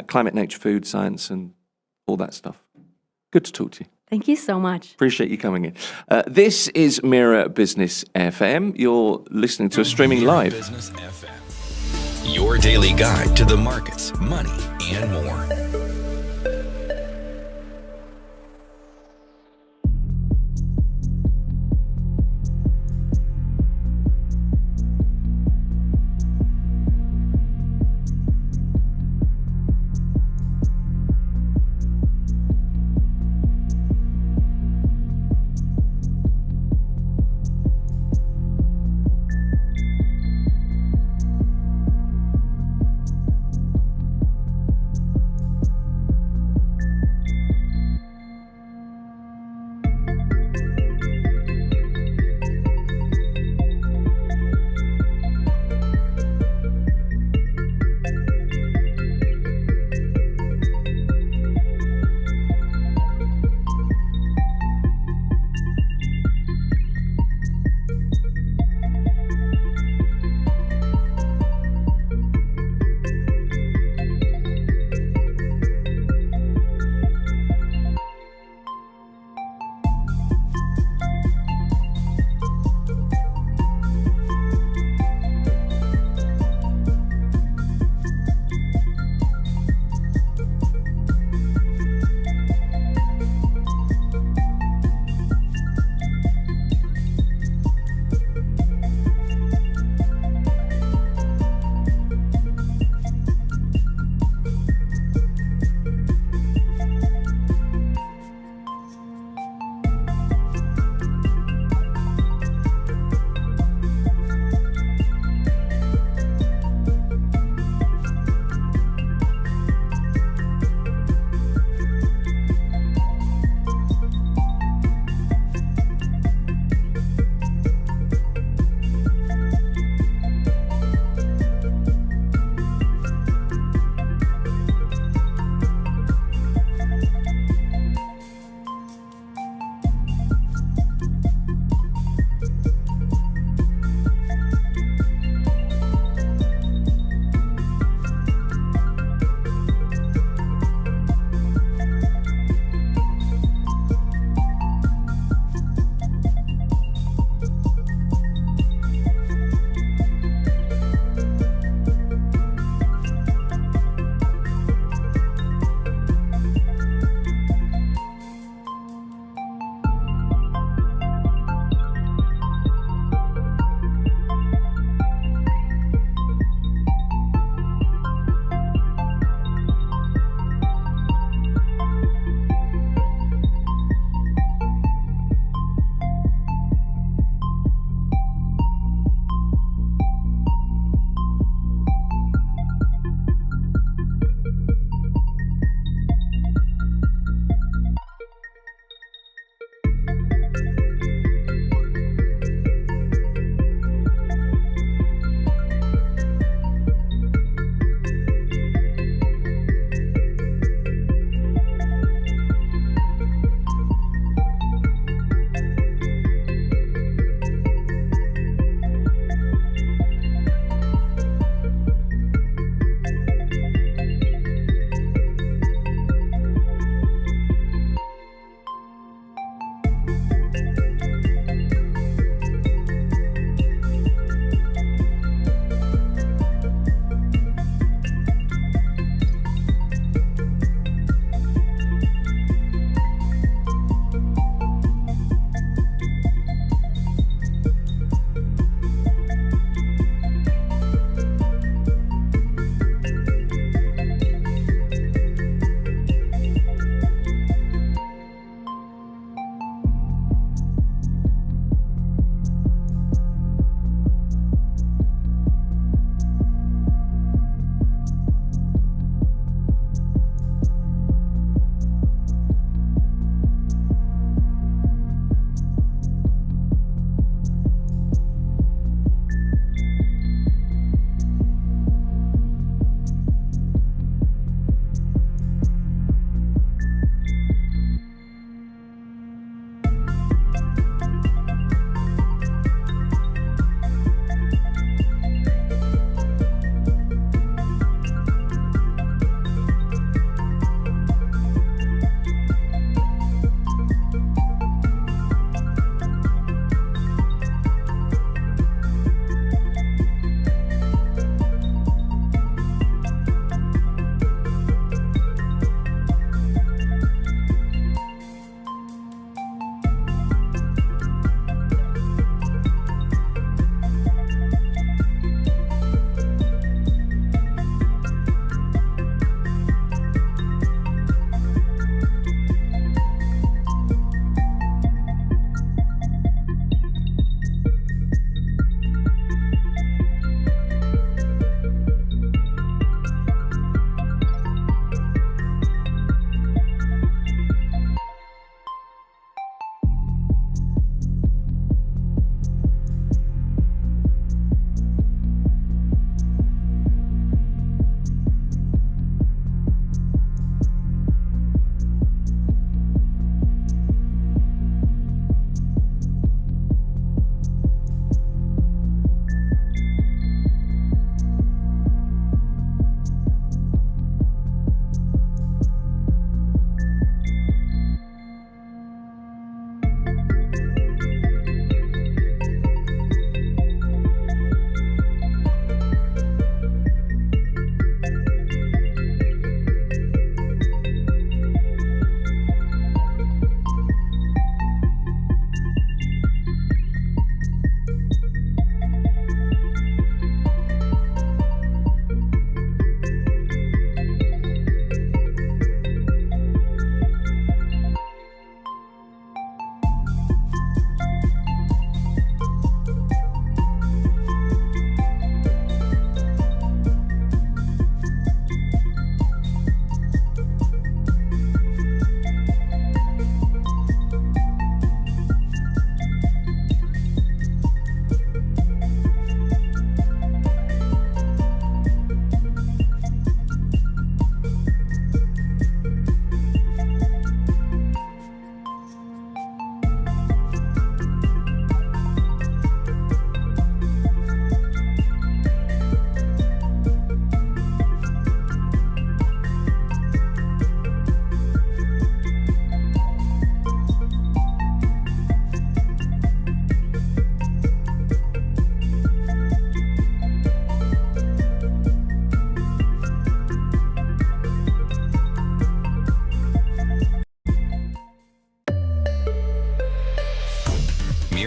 climate, nature, food, science, and all that stuff. Good to talk to you. Thank you so much. Appreciate you coming in. This is Mira Business FM. You're listening to us streaming live. Mira Business FM. Your daily guide to the markets, money, and more.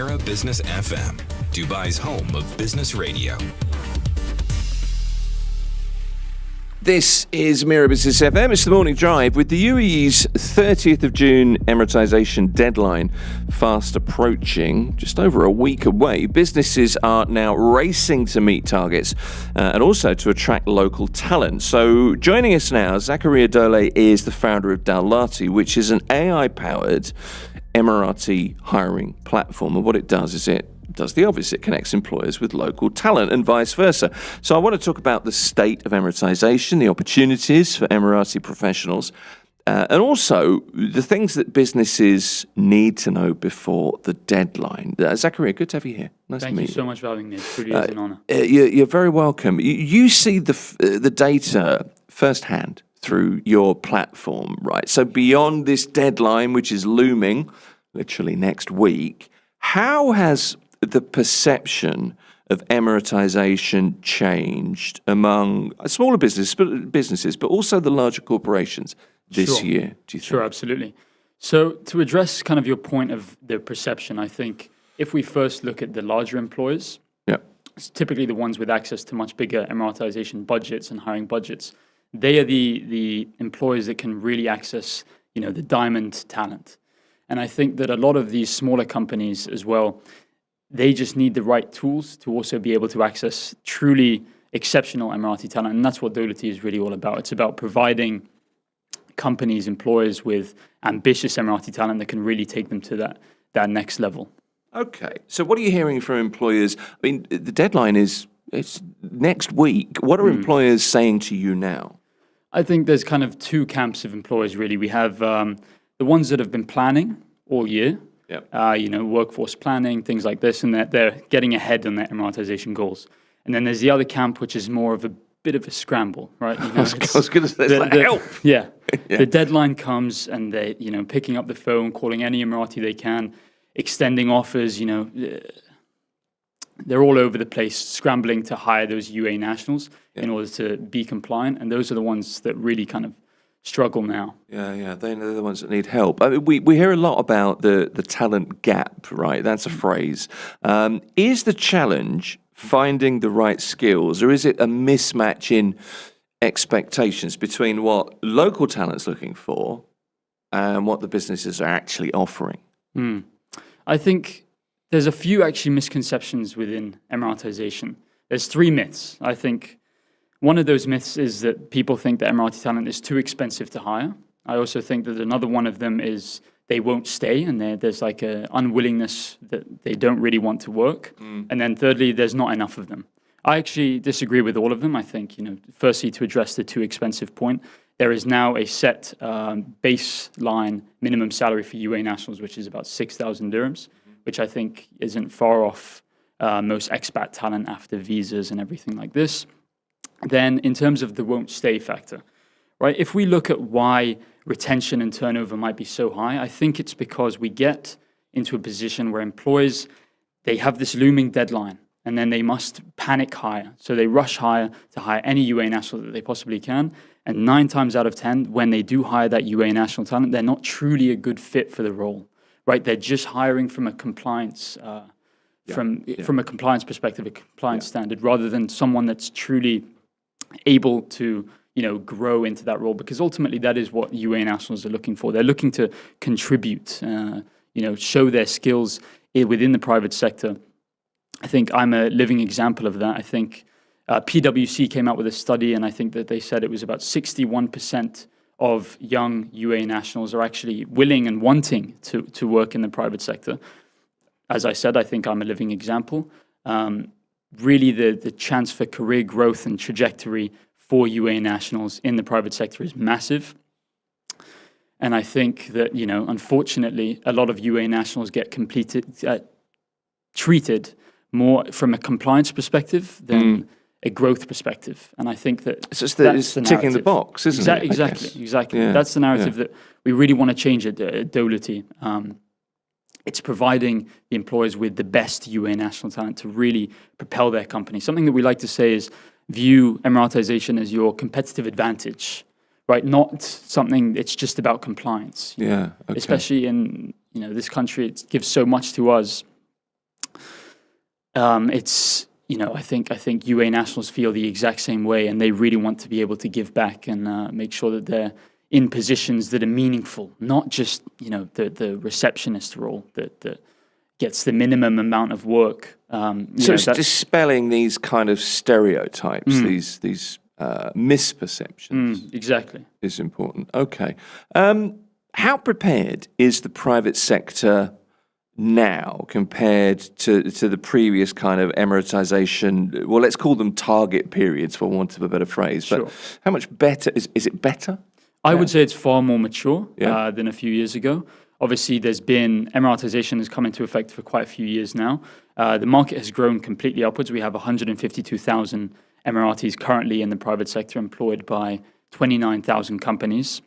Mira Business FM, Dubai's home of business radio. This is Mira Business FM. It's the morning drive with the UAE's 30th of June Emiratisation deadline fast approaching, just over a week away. Businesses are now racing to meet targets and also to attract local talent. So joining us now, Zakaria Dole is the founder of Dowlati, which is an AI-powered Emirati hiring platform. And what it does is it does the obvious. It connects employers with local talent and vice versa. So I want to talk about the state of Emiratisation, the opportunities for Emirati professionals, and also the things that businesses need to know before the deadline. Zakaria, good to have you here. Nice to meet you. Thank you so much for having me. It really is an honour. You're very welcome. You see the data firsthand through your platform, right? So beyond this deadline, which is looming literally next week, how has the perception of Emiratisation changed among smaller businesses, but also the larger corporations this year, do you think? Sure, absolutely. So to address kind of your point of the perception, I think if we first look at the larger employers, it's typically the ones with access to much bigger Emiratisation budgets and hiring budgets. They are the employers that can really access, the diamond talent. And I think that a lot of these smaller companies as well, they just need the right tools to also be able to access truly exceptional Emirati talent. And that's what Dowlati is really all about. It's about providing companies, employers with ambitious Emirati talent that can really take them to that next level. Okay. So what are you hearing from employers? I mean, the deadline it's next week. What are employers saying to you now? I think there's kind of two camps of employers, really. We have the ones that have been planning all year. Workforce planning, things like this, and that they're getting ahead on their Emiratisation goals. And then there's the other camp, which is more of a bit of a scramble, right? I was going to say, help! Yeah. The deadline comes and they, picking up the phone, calling any Emirati they can, extending offers, they're all over the place, scrambling to hire those UAE nationals in order to be compliant. And those are the ones that really kind of struggle now. Yeah, they're the ones that need help. I mean, we hear a lot about the talent gap, right? That's a phrase. Is the challenge finding the right skills, or is it a mismatch in expectations between what local talent's looking for and what the businesses are actually offering? I think there's a few actually misconceptions within Emiratisation. There's three myths, I think. One of those myths is that people think that Emirati talent is too expensive to hire. I also think that another one of them is they won't stay, and there's like an unwillingness that they don't really want to work. And then thirdly, there's not enough of them. I actually disagree with all of them. I think, firstly, to address the too expensive point, there is now a set baseline minimum salary for UAE nationals, which is about 6,000 dirhams, which I think isn't far off most expat talent after visas and everything like this. Then in terms of the won't stay factor, right? If we look at why retention and turnover might be so high, I think it's because we get into a position where employers, they have this looming deadline and then they must panic hire. So they rush hire to hire any UAE national that they possibly can. And 9 times out of 10, when they do hire that UAE national talent, they're not truly a good fit for the role, right? They're just hiring from a compliance from a compliance perspective, a compliance standard, rather than someone that's truly able to, grow into that role, because ultimately that is what UAE nationals are looking for. They're looking to contribute, show their skills within the private sector. I think I'm a living example of that. I think PwC came out with a study, and I think that they said it was about 61% of young UAE nationals are actually willing and wanting to work in the private sector. As I said, I think I'm a living example. Really the chance for career growth and trajectory for UAE nationals in the private sector is massive. And I think that, unfortunately, a lot of UAE nationals get treated more from a compliance perspective than a growth perspective. And I think that it's ticking the box, isn't it? Exactly. Yeah, that's the narrative that we really want to change at Dowlati. It's providing the employers with the best UAE national talent to really propel their company. Something that we like to say is view Emiratisation as your competitive advantage, right? Not something it's just about compliance. Yeah. Okay. Especially in this country, it gives so much to us. It's, I think UAE nationals feel the exact same way, and they really want to be able to give back and make sure that they're in positions that are meaningful, not just, the receptionist role that gets the minimum amount of work. So it's dispelling these kind of stereotypes, these misperceptions. Exactly. Is important. Okay. How prepared is the private sector now compared to the previous kind of Emiratisation? Well, let's call them target periods, for want of a better phrase. But how much better is it? Better? I would say it's far more mature than a few years ago. Obviously, Emiratisation has come into effect for quite a few years now. The market has grown completely upwards. We have 152,000 Emiratis currently in the private sector, employed by 29,000 companies.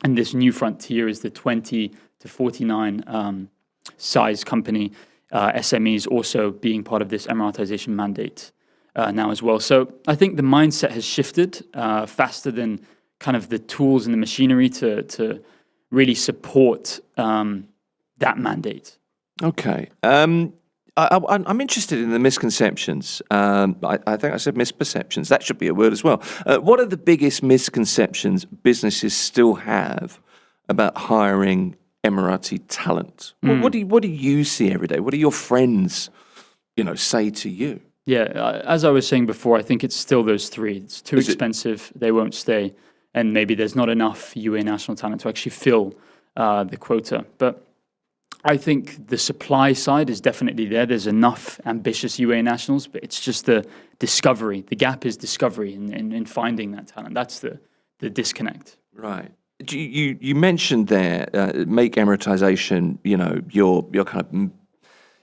And this new frontier is the 20 to 49 size company SMEs also being part of this Emiratisation mandate now as well. So I think the mindset has shifted faster than kind of the tools and the machinery to really support that mandate. Okay. I'm interested in the misconceptions. I think I said misperceptions. That should be a word as well. What are the biggest misconceptions businesses still have about hiring Emirati talent? What do you see every day? What do your friends, say to you? Yeah, as I was saying before, I think it's still those three. It's too expensive. They won't stay. And maybe there's not enough UAE national talent to actually fill the quota. But I think the supply side is definitely there. There's enough ambitious UAE nationals, but it's just the discovery. The gap is discovery in finding that talent. That's the disconnect. Right. You mentioned there, make Emiratisation, your kind of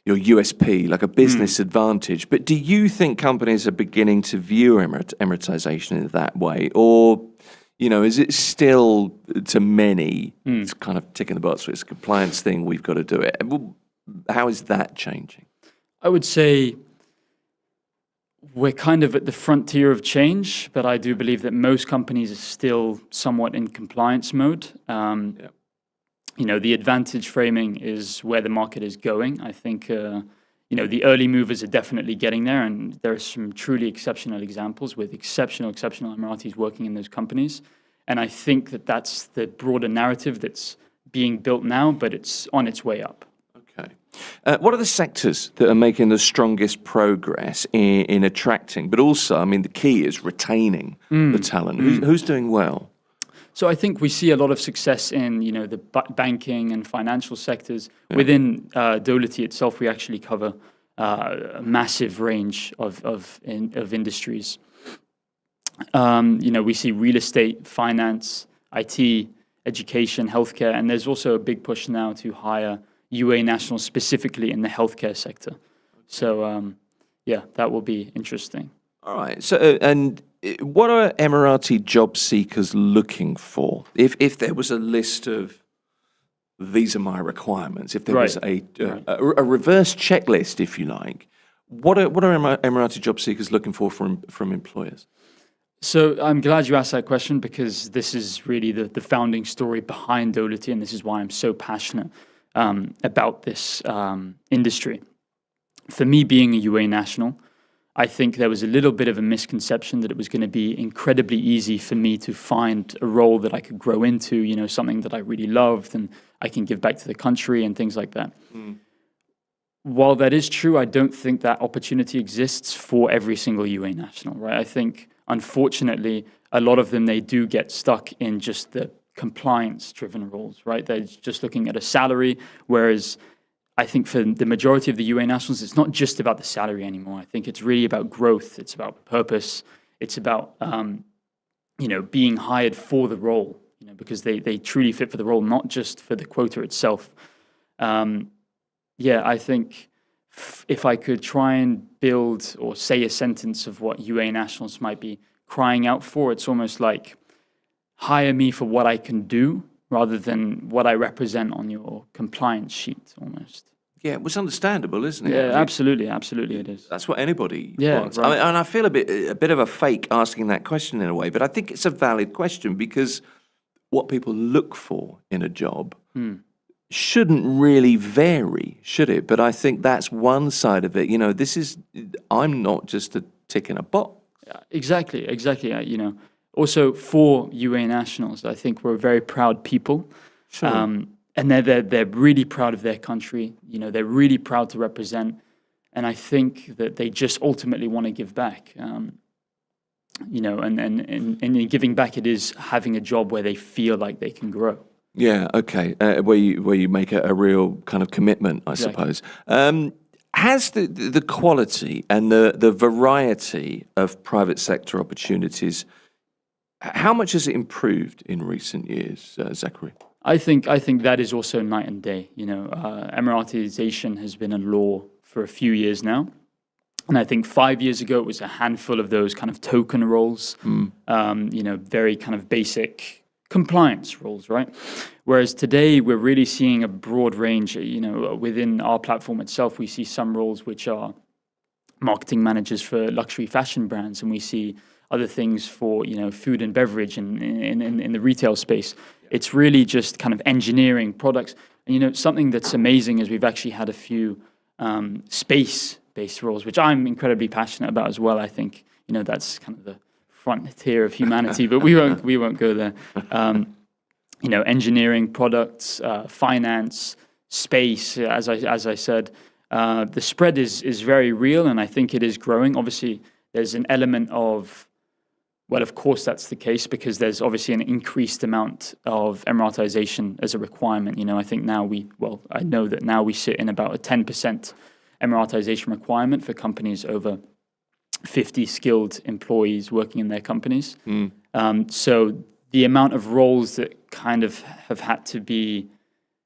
your USP, like a business advantage. But do you think companies are beginning to view Emiratisation in that way, or is it still, to many, it's kind of ticking the box, it's a compliance thing, we've got to do it? How is that changing? I would say we're kind of at the frontier of change, but I do believe that most companies are still somewhat in compliance mode. The advantage framing is where the market is going. I think, the early movers are definitely getting there, and there are some truly exceptional examples with exceptional Emiratis working in those companies. And I think that that's the broader narrative that's being built now, but it's on its way up. Okay. What are the sectors that are making the strongest progress in attracting, but also, the key is retaining the talent? Who's doing well? So I think we see a lot of success in, the banking and financial sectors. Within Dolati itself, we actually cover a massive range of industries. We see real estate, finance, IT, education, healthcare, and there's also a big push now to hire UAE nationals specifically in the healthcare sector. So, that will be interesting. All right. So, and what are Emirati job seekers looking for? If there was a list of, these are my requirements, if there was a reverse checklist, if you like, what are Emirati job seekers looking for from employers? So I'm glad you asked that question, because this is really the founding story behind Dolati, and this is why I'm so passionate about this industry. For me, being a UAE national, I think there was a little bit of a misconception that it was going to be incredibly easy for me to find a role that I could grow into, something that I really loved and I can give back to the country and things like that. While that is true, I don't think that opportunity exists for every single UAE national, right? I think, unfortunately, a lot of them, they do get stuck in just the compliance-driven roles, right? They're just looking at a salary, whereas I think for the majority of the UAE nationals, it's not just about the salary anymore. I think it's really about growth. It's about purpose. It's about, being hired for the role, because they truly fit for the role, not just for the quota itself. I think if I could try and build or say a sentence of what UAE nationals might be crying out for, it's almost like, hire me for what I can do, rather than what I represent on your compliance sheet, almost. Yeah, it was understandable, isn't it? Yeah, absolutely it is. That's what anybody wants. Right. And I feel a bit of a fake asking that question in a way, but I think it's a valid question, because what people look for in a job shouldn't really vary, should it? But I think that's one side of it. I'm not just a tick in a box. Exactly. Also for UAE nationals, I think we're a very proud people. Sure. And they're really proud of their country. They're really proud to represent. And I think that they just ultimately want to give back. And in giving back, it is having a job where they feel like they can grow. Yeah, okay. Where you make a real kind of commitment, I suppose. Has the quality and the variety of private sector opportunities, how much has it improved in recent years, Zachary? I think that is also night and day. Emiratisation has been a law for a few years now. And I think 5 years ago, it was a handful of those kind of token roles, very kind of basic compliance roles, right? Whereas today, we're really seeing a broad range. Within our platform itself, we see some roles which are marketing managers for luxury fashion brands, and we see other things for, food and beverage and in the retail space. It's really just kind of engineering products. And, something that's amazing is we've actually had a few space-based roles, which I'm incredibly passionate about as well. I think, that's kind of the frontier of humanity, but we won't go there. Engineering, products, finance, space, as I said, the spread is very real, and I think it is growing. Obviously, there's an element of, well, of course that's the case, because there's obviously an increased amount of Emiratisation as a requirement. I think I know that now we sit in about a 10% Emiratisation requirement for companies over 50 skilled employees working in their companies. So the amount of roles that kind of have had to be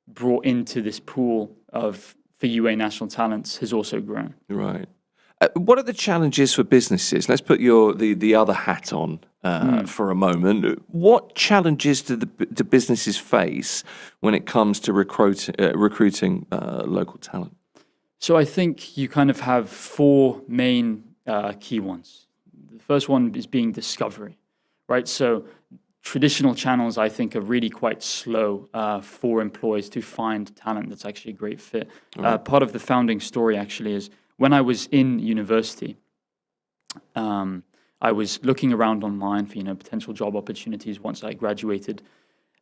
brought into this pool for UAE national talents has also grown. Right. What are the challenges for businesses? Let's put the other hat on for a moment. What challenges do businesses face when it comes to recruiting local talent? So I think you kind of have four main key ones. The first one is being discovery, right? So traditional channels, I think, are really quite slow for employers to find talent that's actually a great fit. Right. Part of the founding story actually is when I was in university, I was looking around online for potential job opportunities once I graduated,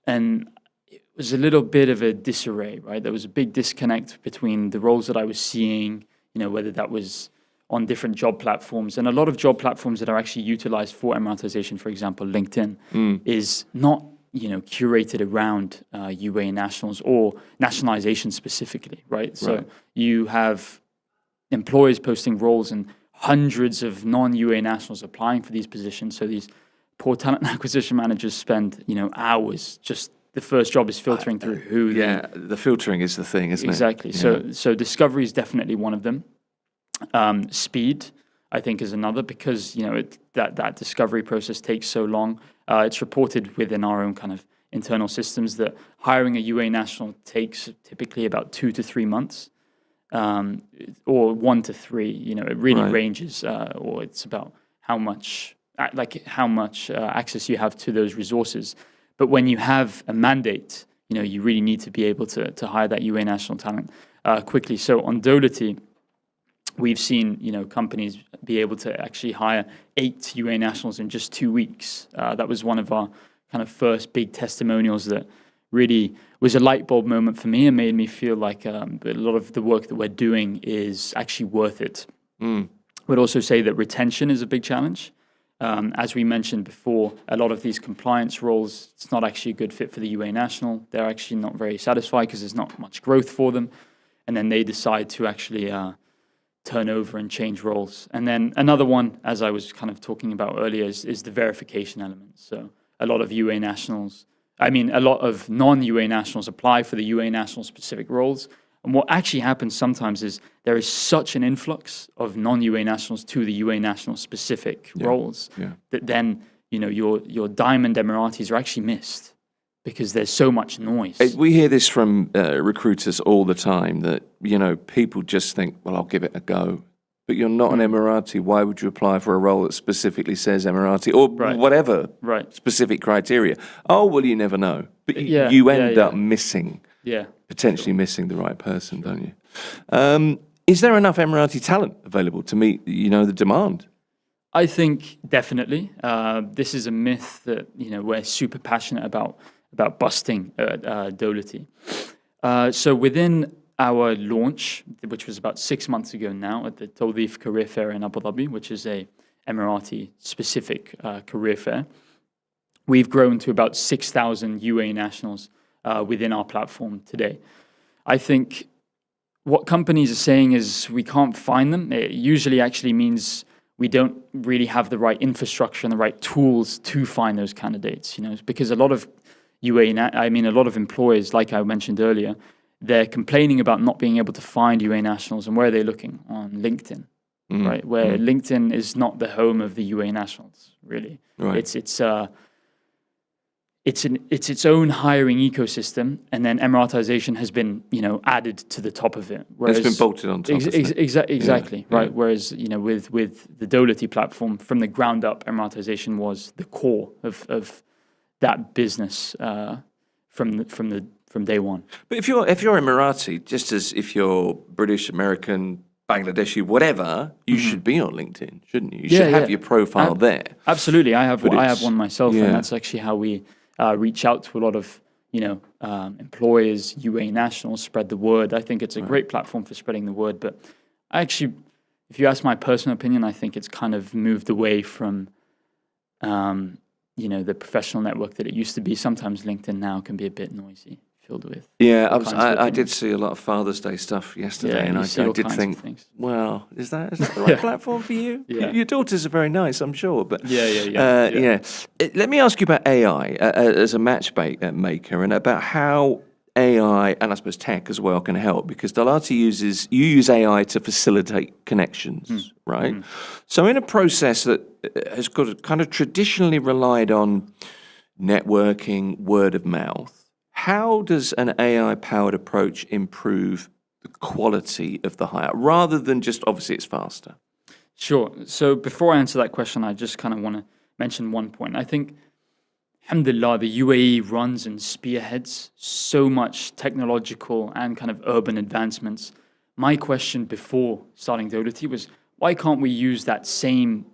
and it was a little bit of a disarray, right? There was a big disconnect between the roles that I was seeing, whether that was on different job platforms, and a lot of job platforms that are actually utilized for Emiratisation, for example, LinkedIn, is not curated around UAE nationals or nationalization specifically, right? So you have employers posting roles and hundreds of non-UAE nationals applying for these positions. So these poor talent acquisition managers spend hours just. The first job is filtering through who. The filtering is the thing, isn't it? Exactly. So discovery is definitely one of them. Speed, I think, is another, because that discovery process takes so long. It's reported within our own kind of internal systems that hiring a UAE national takes typically about 2 to 3 months, or 1 to 3. It really ranges, or it's about how much access you have to those resources. But when you have a mandate, you really need to be able to hire that UAE national talent quickly. So on Dolity, we've seen companies be able to actually hire 8 UAE nationals in just 2 weeks. That was one of our kind of first big testimonials that really was a light bulb moment for me and made me feel like a lot of the work that we're doing is actually worth it. Would also say that retention is a big challenge. As we mentioned before, a lot of these compliance roles, it's not actually a good fit for the UAE national. They're actually not very satisfied because there's not much growth for them. And then they decide to actually turn over and change roles. And then another one, as I was kind of talking about earlier, is the verification element. So a lot of a lot of non-UAE nationals apply for the UAE national specific roles. And what actually happens sometimes is there is such an influx of non-UAE nationals to the UAE national specific roles that then, your diamond Emiratis are actually missed because there's so much noise. We hear this from recruiters all the time that, people just think, well, I'll give it a go. But you're not an Emirati. Why would you apply for a role that specifically says Emirati or whatever specific criteria? Oh, well, you never know. But you end up missing potentially missing the right person, don't you? Is there enough Emirati talent available to meet, the demand? I think definitely. This is a myth that we're super passionate about busting at Dolity. So within our launch, which was about 6 months ago now at the Tawdeef Career Fair in Abu Dhabi, which is a Emirati-specific career fair, we've grown to about 6,000 UAE nationals within our platform today. I think what companies are saying is we can't find them. It usually actually means we don't really have the right infrastructure and the right tools to find those candidates, because a lot of a lot of employers, like I mentioned earlier, they're complaining about not being able to find UAE nationals. And where are they looking? On LinkedIn, right? Where LinkedIn is not the home of the UAE nationals, really. Right. It's its own hiring ecosystem, and then Emiratization has been, added to the top of it. Whereas, it's been bolted on top. Exactly, yeah, right. Yeah. Whereas, with the Dolity platform, from the ground up, Emiratization was the core of that business from day one. But if you're Emirati, just as if you're British, American, Bangladeshi, whatever, you should be on LinkedIn, shouldn't you? You should have your profile there. Absolutely, I have one myself, Yeah. and that's actually how we reach out to a lot of employers, UAE nationals, spread the word. I think it's a great platform for spreading the word. But actually, if you ask my personal opinion, I think it's kind of moved away from the professional network that it used to be. Sometimes LinkedIn now can be a bit noisy, filled with. Yeah, I did see a lot of Father's Day stuff yesterday, and I did think, well, is that the right platform for you? Yeah. Your daughters are very nice, I'm sure, but yeah. Let me ask you about AI as a matchmaker, and about how AI and I suppose tech as well can help, because Dolity you use AI to facilitate connections, right? So in a process that has got kind of traditionally relied on networking, word of mouth, how does an AI-powered approach improve the quality of the hire, rather than just, obviously, it's faster? Sure. So before I answer that question, I just kind of want to mention one point. I think, alhamdulillah, the UAE runs and spearheads so much technological and kind of urban advancements. My question before starting Dolity was, why can't we use that same,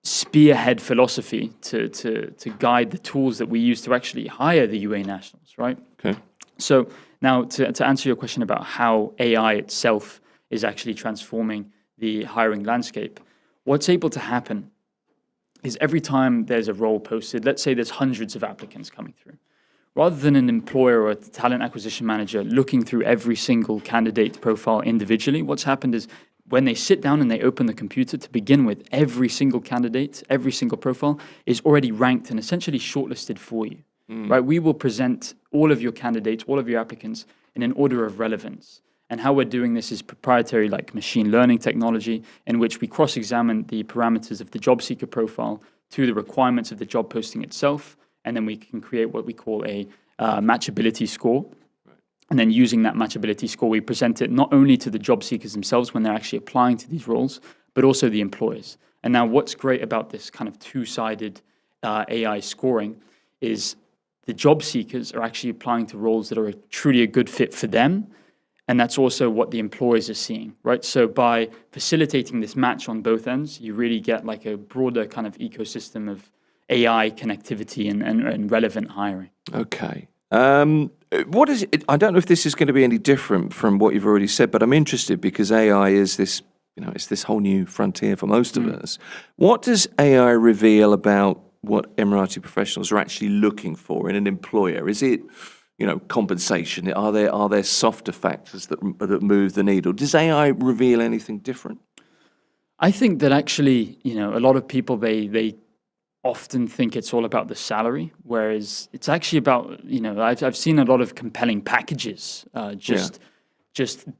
spearhead philosophy to guide the tools that we use to actually hire the UAE nationals, right? Okay. So now to answer your question about how AI itself is actually transforming the hiring landscape, what's able to happen is every time there's a role posted, let's say there's hundreds of applicants coming through, rather than an employer or a talent acquisition manager looking through every single candidate profile individually, what's happened is when they sit down and they open the computer to begin with, every single candidate, every single profile is already ranked and essentially shortlisted for you, right? We will present all of your candidates, all of your applicants in an order of relevance. And how we're doing this is proprietary, like machine learning technology, in which we cross-examine the parameters of the job seeker profile to the requirements of the job posting itself. And then we can create what we call a matchability score. And then using that matchability score, we present it not only to the job seekers themselves when they're actually applying to these roles, but also the employers. And now what's great about this kind of two-sided AI scoring is the job seekers are actually applying to roles that are truly a good fit for them. And that's also what the employers are seeing, right? So by facilitating this match on both ends, you really get like a broader kind of ecosystem of AI connectivity and relevant hiring. Okay. What is it? I don't know if this is going to be any different from what you've already said, but I'm interested because AI is this, it's this whole new frontier for most of us. What does AI reveal about what Emirati professionals are actually looking for in an employer? Is it, compensation? Are there softer factors that move the needle? Does AI reveal anything different? I think that actually, a lot of people, they often think it's all about the salary, whereas it's actually about, I've seen a lot of compelling packages. Just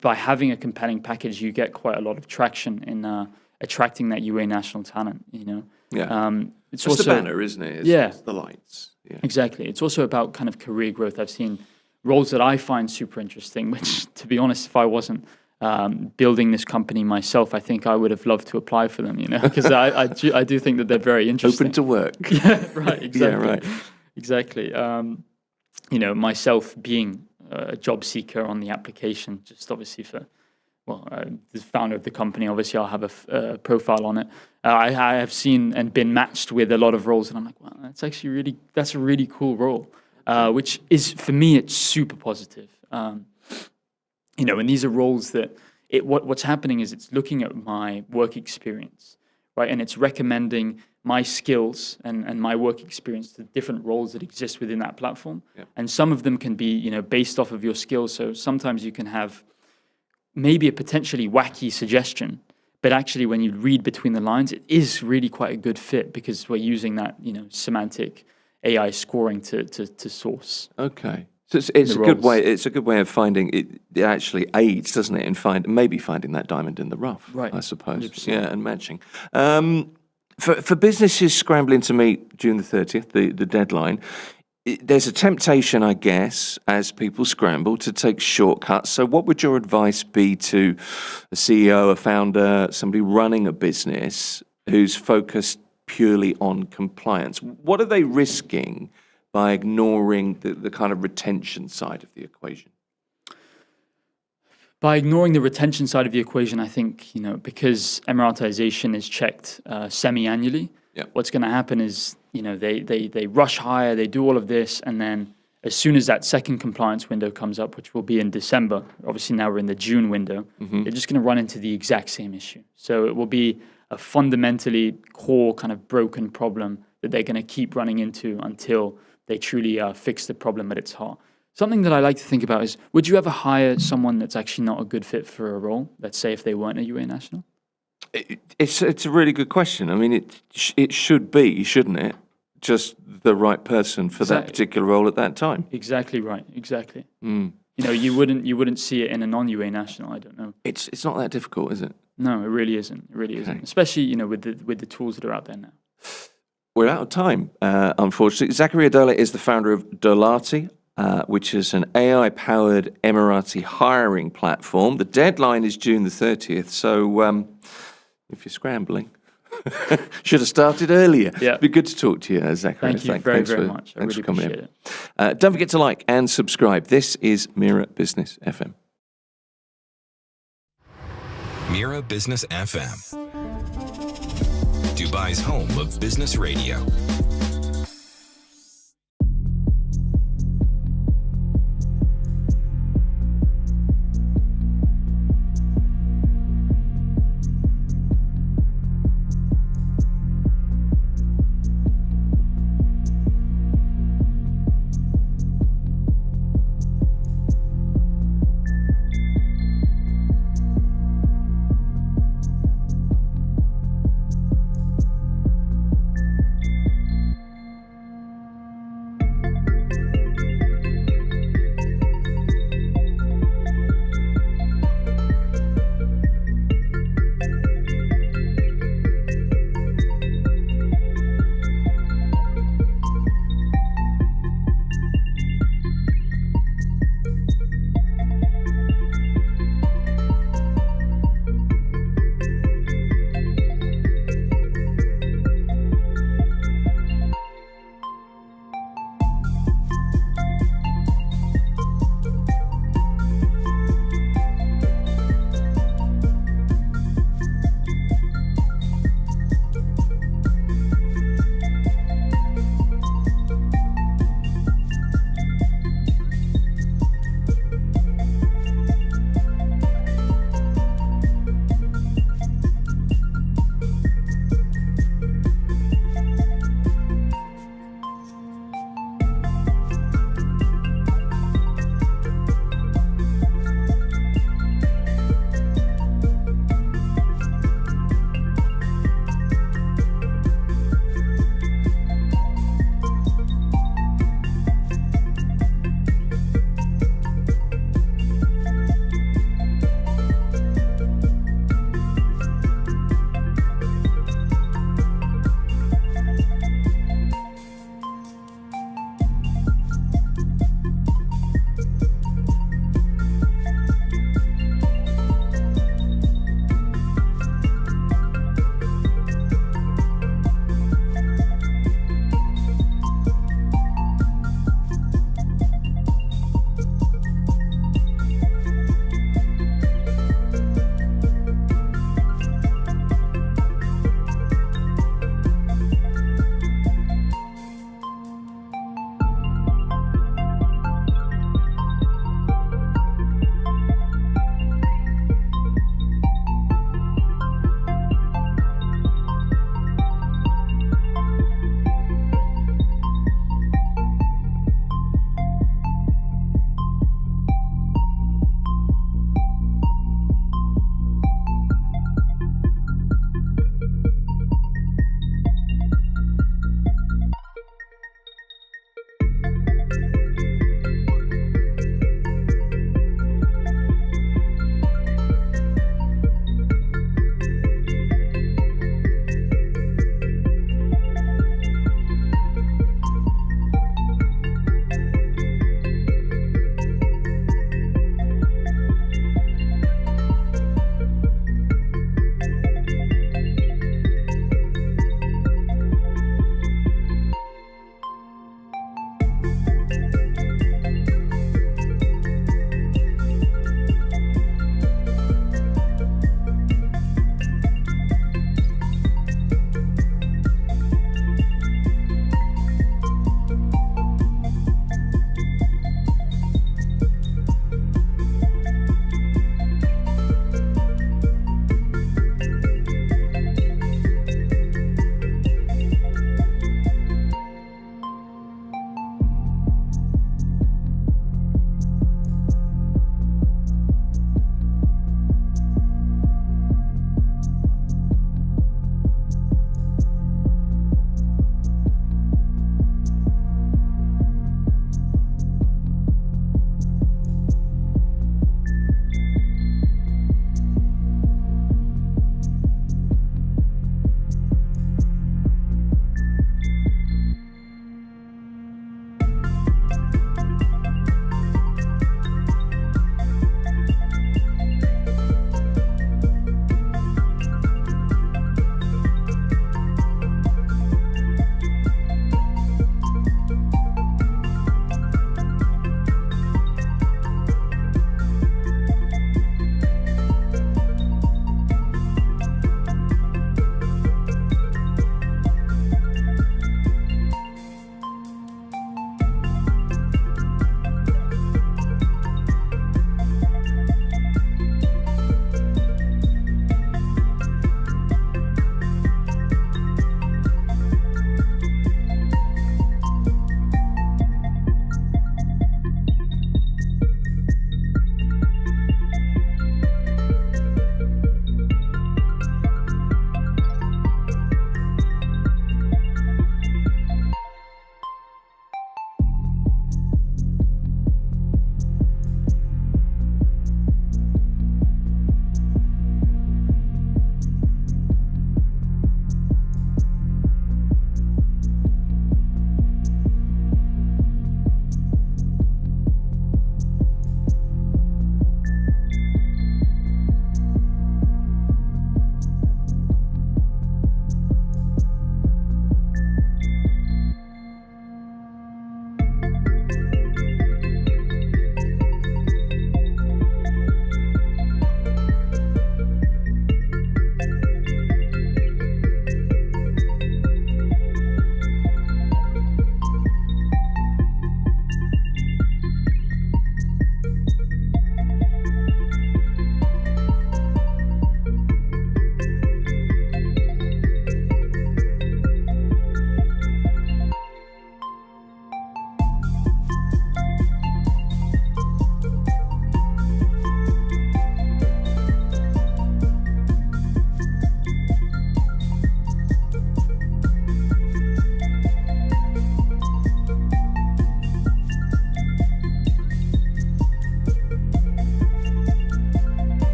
by having a compelling package, you get quite a lot of traction in attracting that UAE national talent, It's also the banner, isn't it? It's the lights. Yeah. Exactly. It's also about kind of career growth. I've seen roles that I find super interesting, which, to be honest, if I wasn't building this company myself, I think I would have loved to apply for them, because I do think that they're very interesting. Open to work. Yeah, right. Exactly. Yeah, right. Exactly. myself being a job seeker on the application, just obviously the founder of the company, obviously I'll have a profile on it. I have seen and been matched with a lot of roles, and I'm like, wow, that's a really cool role, which is, for me, it's super positive. And these are roles that what's happening is it's looking at my work experience, right? And it's recommending my skills and my work experience to different roles that exist within that platform. Yep. And some of them can be, based off of your skills. So sometimes you can have maybe a potentially wacky suggestion, but actually when you read between the lines, it is really quite a good fit because we're using that, semantic AI scoring to source. Okay. So it's a good way. It's a good way of finding it. It actually aids, doesn't it, in finding that diamond in the rough, right? I suppose. 100%. Yeah, and matching. For businesses scrambling to meet June the 30th, the deadline, there's a temptation, I guess, as people scramble to take shortcuts. So what would your advice be to a CEO, a founder, somebody running a business who's focused purely on compliance? What are they risking by ignoring the kind of retention side of the equation? By ignoring the retention side of the equation, I think, because Emiratisation is checked semi-annually, what's going to happen is, they rush hire, they do all of this, and then as soon as that second compliance window comes up, which will be in December, obviously now we're in the June window, they're just going to run into the exact same issue. So it will be a fundamentally core kind of broken problem that they're going to keep running into until they truly fix the problem at its heart. Something that I like to think about is, would you ever hire someone that's actually not a good fit for a role? Let's say if they weren't a UAE national? It's a really good question. I mean, it should be, shouldn't it? Just the right person for that particular role at that time. Exactly right. Exactly. You wouldn't see it in a non-UAE national. I don't know. It's not that difficult, is it? No, it really isn't. It really isn't. Especially with the tools that are out there now. We're out of time, unfortunately. Zakaria Dola is the founder of Dolati, which is an AI-powered Emirati hiring platform. The deadline is June the 30th, so if you're scrambling, should have started earlier. Yeah. It'd be good to talk to you, Zakaria. Thank you very much. I really appreciate it. Don't forget to like and subscribe. This is Mira Business FM. Mira Business FM, Dubai's home of business radio.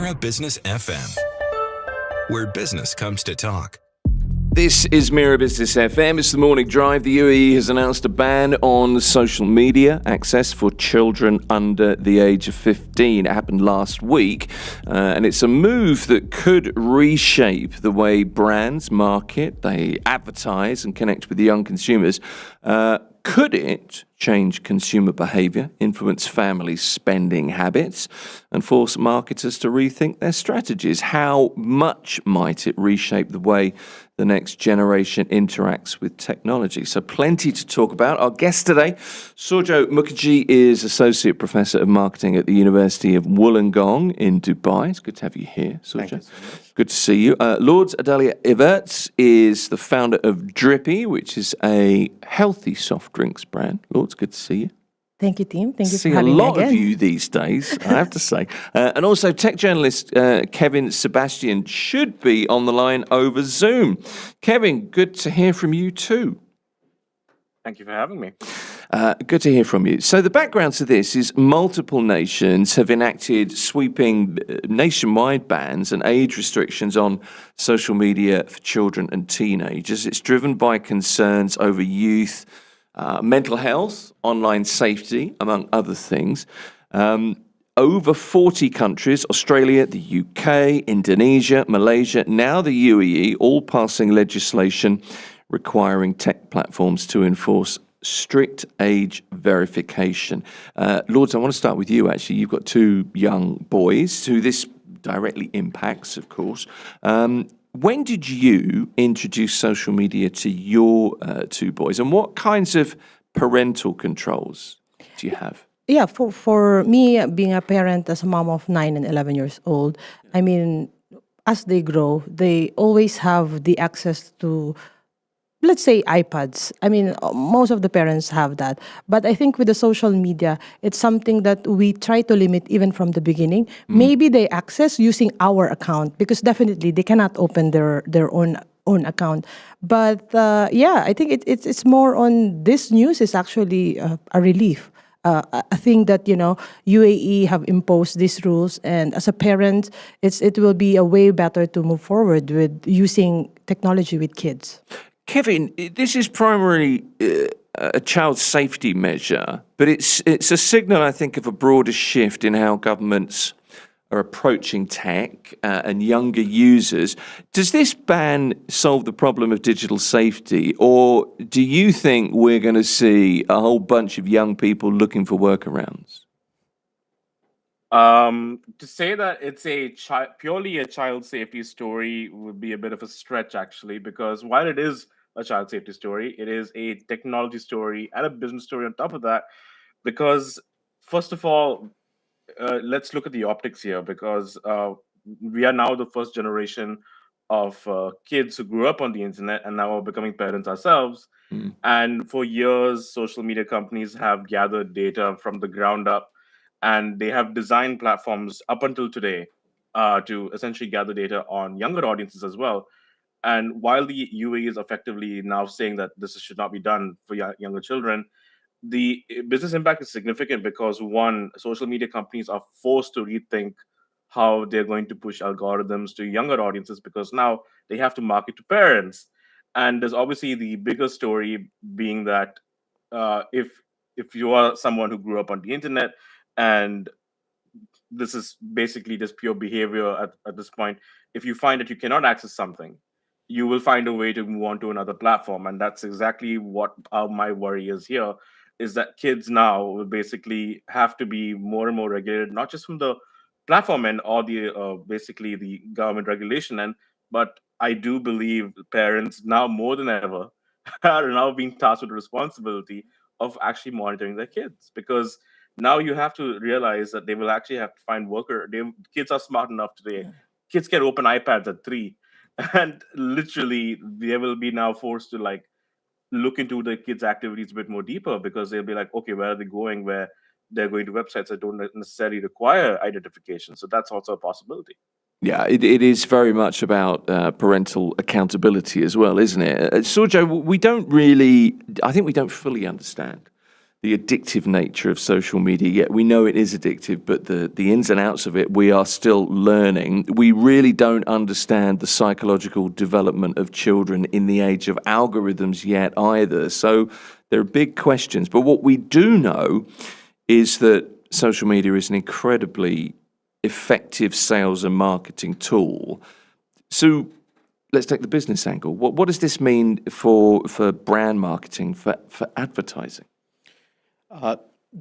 Mira Business FM, where business comes to talk. This is Mira Business FM. It's the morning drive. The UAE has announced a ban on social media access for children under the age of 15. It happened last week, and it's a move that could reshape the way brands market, they advertise and connect with young consumers. Could it change consumer behavior, influence family spending habits, and force marketers to rethink their strategies? How much might it reshape the way the next generation interacts with technology? So plenty to talk about. Our guest today, Surjo Mukherjee, is Associate Professor of Marketing at the University of Wollongong in Dubai. It's good to have you here, Surjo. Thank you so much. Good to see you. Lourdes Adalia Everts is the founder of Drippy, which is a healthy soft drinks brand. Lourdes, good to see you. Thank you, Tim. Thank you See for a having me lot again. of you these days, I have to say. And also tech journalist Kevin Sebastian should be on the line over Zoom. Kevin, good to hear from you too. Thank you for having me. Good to hear from you. So the background to this is multiple nations have enacted sweeping nationwide bans and age restrictions on social media for children and teenagers. It's driven by concerns over youth, mental health, online safety, among other things. Over 40 countries, Australia, the UK, Indonesia, Malaysia, now the UAE, all passing legislation requiring tech platforms to enforce strict age verification. Lourdes, I want to start with you, actually. You've got two young boys who this directly impacts, of course. When did you introduce social media to your two boys, and what kinds of parental controls do you have? Yeah, for me, being a parent, as a mom of 9 and 11 years old, I mean, as they grow, they always have the access to, let's say, iPads. I mean, most of the parents have that. But I think with the social media, it's something that we try to limit even from the beginning. Maybe they access using our account, because definitely they cannot open their own account. But yeah, I think it's more on this news is actually a relief. A thing that, UAE have imposed these rules, and as a parent, it will be a way better to move forward with using technology with kids. Kevin, this is primarily a child safety measure, but it's a signal, I think, of a broader shift in how governments are approaching tech and younger users. Does this ban solve the problem of digital safety, or do you think we're going to see a whole bunch of young people looking for workarounds? To say that it's purely a child safety story would be a bit of a stretch, actually, because while it is a child safety story, it is a technology story and a business story on top of that. Because, first of all, let's look at the optics here, because we are now the first generation of kids who grew up on the internet and now are becoming parents ourselves. And for years, social media companies have gathered data from the ground up, and they have designed platforms up until today to essentially gather data on younger audiences as well. And while the UAE is effectively now saying that this should not be done for younger children, the business impact is significant because, one, social media companies are forced to rethink how they're going to push algorithms to younger audiences, because now they have to market to parents. And there's obviously the bigger story being that if you are someone who grew up on the internet, and this is basically just pure behavior at this point, if you find that you cannot access something, you will find a way to move on to another platform. And that's exactly what my worry is here, is that kids now will basically have to be more and more regulated, not just from the platform end or the basically the government regulation end, but I do believe parents now more than ever are now being tasked with the responsibility of actually monitoring their kids, because now you have to realize that they will actually have to find kids are smart enough today. Kids can open iPads at 3, and literally they will be now forced to look into the kids' activities a bit more deeper, because they'll be like, okay, where are they going? Where they're going to websites that don't necessarily require identification. So that's also a possibility. Yeah, it is very much about parental accountability as well, isn't it? Surjo, I think we don't fully understand the addictive nature of social media yet. We know it is addictive, but the ins and outs of it, we are still learning. We really don't understand the psychological development of children in the age of algorithms yet either. So there are big questions. But what we do know is that social media is an incredibly effective sales and marketing tool. So let's take the business angle. What does this mean for brand marketing, for advertising?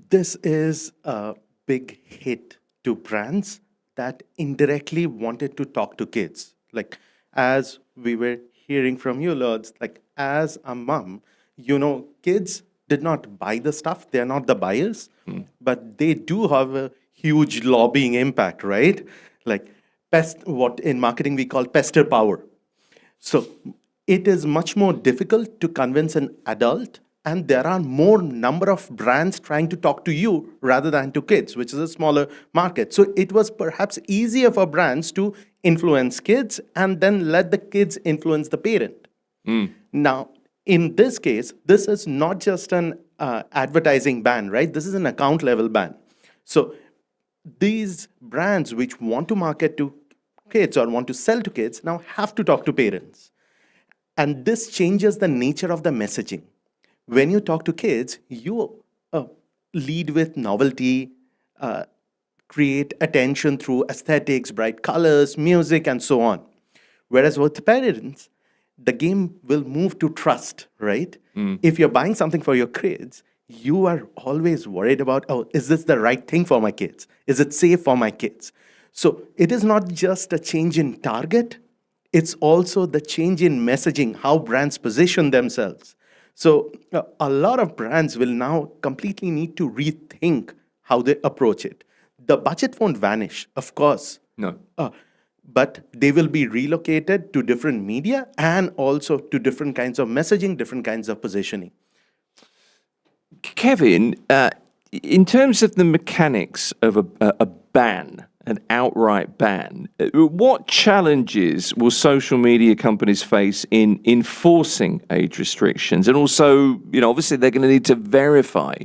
This is a big hit to brands that indirectly wanted to talk to kids. Like, as we were hearing from you, Lourdes, like as a mom, kids did not buy the stuff. They're not the buyers, but they do have a huge lobbying impact, right? Like what in marketing we call pester power. So it is much more difficult to convince an adult, and there are more number of brands trying to talk to you rather than to kids, which is a smaller market. So it was perhaps easier for brands to influence kids and then let the kids influence the parent. Now, in this case, this is not just an advertising ban, right? This is an account level ban. So these brands which want to market to kids or want to sell to kids now have to talk to parents. And this changes the nature of the messaging. When you talk to kids, you lead with novelty, create attention through aesthetics, bright colors, music, and so on. Whereas with parents, the game will move to trust, right? If you're buying something for your kids, you are always worried about, is this the right thing for my kids? Is it safe for my kids? So it is not just a change in target, it's also the change in messaging, how brands position themselves. So a lot of brands will now completely need to rethink how they approach it. The budget won't vanish, of course. No. But they will be relocated to different media and also to different kinds of messaging, different kinds of positioning. Kevin, in terms of the mechanics of a ban, an outright ban, what challenges will social media companies face in enforcing age restrictions? And also, obviously they're going to need to verify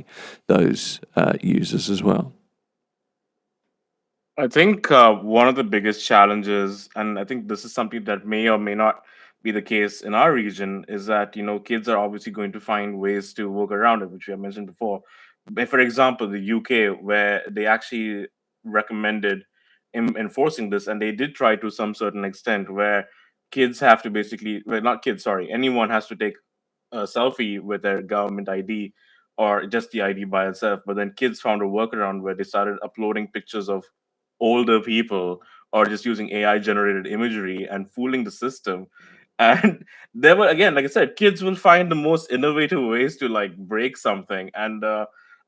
those users as well. I think one of the biggest challenges, and I think this is something that may or may not be the case in our region, is that kids are obviously going to find ways to work around it, which we have mentioned before. For example, the UK, where they actually recommended enforcing this, and they did try to some certain extent, where kids have to basically, well, not kids, sorry, anyone has to take a selfie with their government ID or just the ID by itself. But then kids found a workaround where they started uploading pictures of older people or just using AI generated imagery and fooling the system. And there were, again, like I said, kids will find the most innovative ways to like break something. And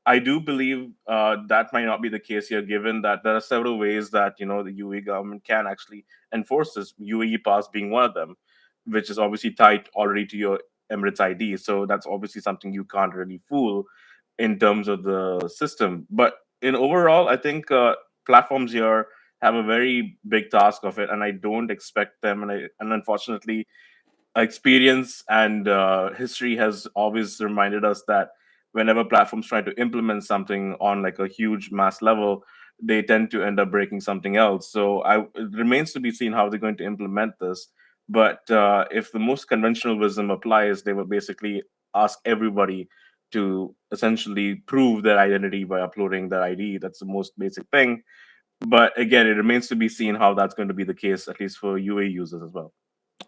I do believe that might not be the case here, given that there are several ways that the UAE government can actually enforce this, UAE Pass being one of them, which is obviously tied already to your Emirates ID. So that's obviously something you can't really fool in terms of the system. But in overall, I think platforms here have a very big task of it, and I don't expect them. And unfortunately, experience and history has always reminded us that whenever platforms try to implement something on like a huge mass level, they tend to end up breaking something else. So it remains to be seen how they're going to implement this. But if the most conventional wisdom applies, they will basically ask everybody to essentially prove their identity by uploading their ID. That's the most basic thing. But again, it remains to be seen how that's going to be the case, at least for UAE users as well.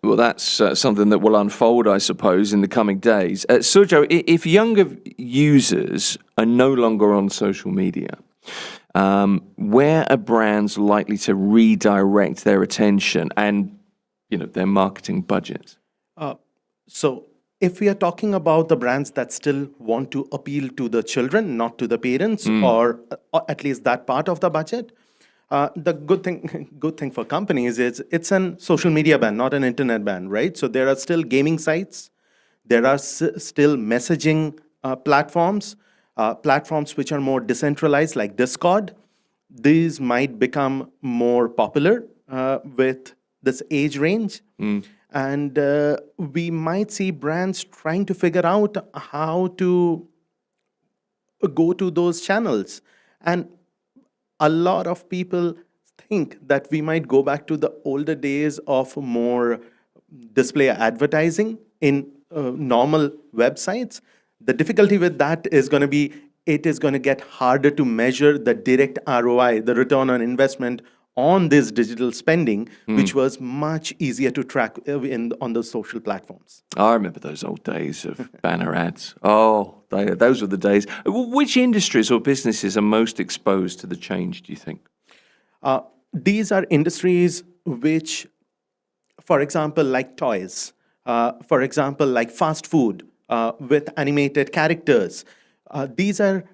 Well, that's something that will unfold, I suppose, in the coming days. Surjo, if younger users are no longer on social media, where are brands likely to redirect their attention and, their marketing budgets? So if we are talking about the brands that still want to appeal to the children, not to the parents, or at least that part of the budget, the good thing for companies is it's an social media ban, not an internet ban, right? So there are still gaming sites, there are still messaging platforms which are more decentralized, like Discord. These might become more popular with this age range. And we might see brands trying to figure out how to go to those channels. And a lot of people think that we might go back to the older days of more display advertising in normal websites. The difficulty with that is going to be it is going to get harder to measure the direct ROI, the return on investment on this digital spending, which was much easier to track on the social platforms. I remember those old days of banner ads. Oh, those were the days. Which industries or businesses are most exposed to the change, do you think? These are industries which, for example, like toys, for example, like fast food with animated characters. These are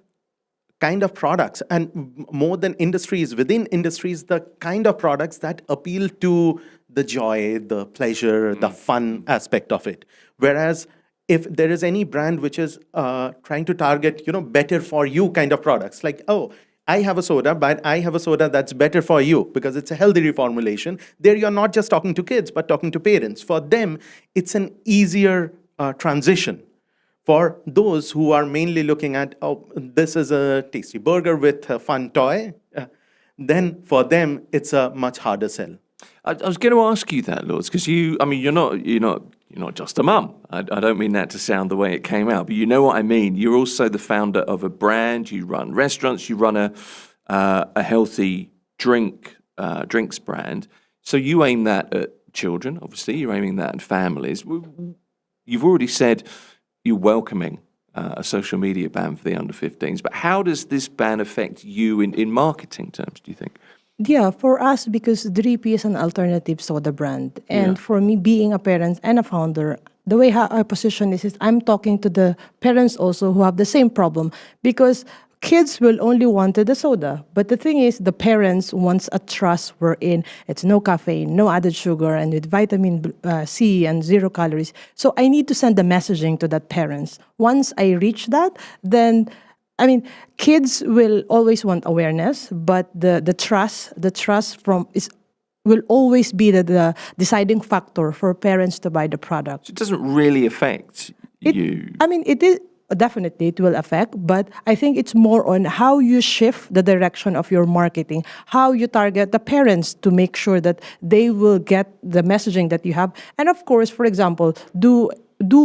kind of products, and more than industries, within industries, the kind of products that appeal to the joy, the pleasure, the fun aspect of it. Whereas if there is any brand which is trying to target, better for you kind of products, like, oh, I have a soda, but I have a soda that's better for you because it's a healthy reformulation. There you're not just talking to kids, but talking to parents. For them, it's an easier transition. For those who are mainly looking at, oh, this is a tasty burger with a fun toy, then for them, it's a much harder sell. I was going to ask you that, Lords, because you're not just a mum. I don't mean that to sound the way it came out, but you know what I mean. You're also the founder of a brand. You run restaurants. You run a healthy drinks brand. So you aim that at children. Obviously, you're aiming that at families. You've already said you're welcoming a social media ban for the under 15s, but how does this ban affect you in marketing terms, do you think? Yeah, for us, because Drippy is an alternative soda brand. And for me, being a parent and a founder, the way how I position this is I'm talking to the parents also who have the same problem, because kids will only want the soda. But the thing is, the parents wants a trust wherein it's no caffeine, no added sugar, and with vitamin C and 0 calories. So I need to send the messaging to that parents. Once I reach that, then kids will always want awareness, but the trust will always be the deciding factor for parents to buy the product. It doesn't really affect you. It is definitely it will affect, but I think it's more on how you shift the direction of your marketing, how you target the parents to make sure that they will get the messaging that you have, and of course, for example, do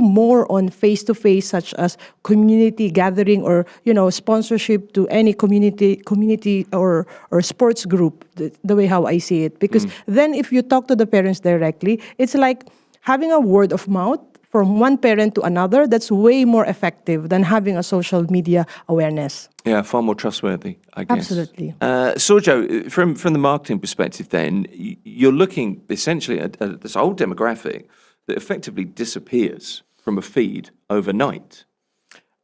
more on face-to-face, such as community gathering or sponsorship to any community or sports group, the way how I see it. Because then if you talk to the parents directly, it's like having a word of mouth from one parent to another. That's way more effective than having a social media awareness. Yeah, far more trustworthy, I guess. Absolutely. Sorjo, from the marketing perspective then, you're looking essentially at this whole demographic that effectively disappears from a feed overnight.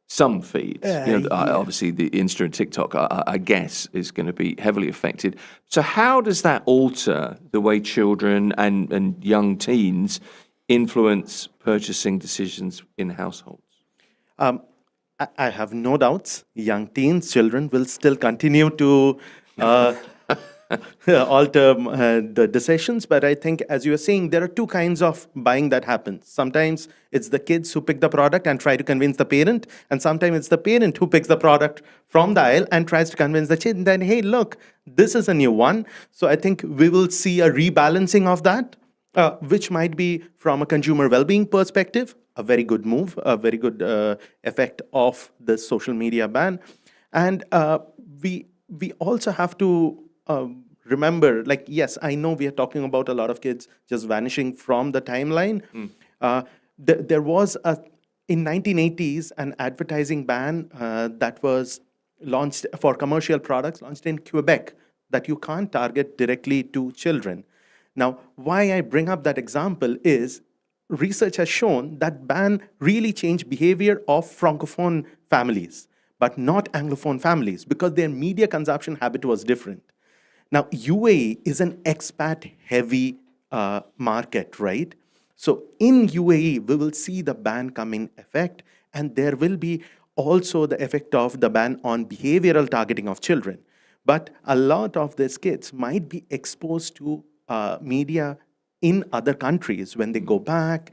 Some feeds, obviously the Insta and TikTok, I guess, is going to be heavily affected. So how does that alter the way children and young teens influence purchasing decisions in households? I have no doubts young teens, children will still continue to alter the decisions. But I think, as you were saying, there are two kinds of buying that happens. Sometimes it's the kids who pick the product and try to convince the parent. And sometimes it's the parent who picks the product from the aisle and tries to convince the kid. Then, hey, look, this is a new one. So I think we will see a rebalancing of that, which might be, from a consumer well-being perspective, a very good move, a very good effect of the social media ban. And we also have to remember, yes, I know we are talking about a lot of kids just vanishing from the timeline. There was, in 1980s, an advertising ban that was launched for commercial products, launched in Quebec, that you can't target directly to children. Now, why I bring up that example is research has shown that ban really changed behavior of Francophone families, but not Anglophone families, because their media consumption habit was different. Now, UAE is an expat-heavy market, right? So in UAE, we will see the ban come in effect, and there will be also the effect of the ban on behavioral targeting of children. But a lot of these kids might be exposed to media in other countries when they go back,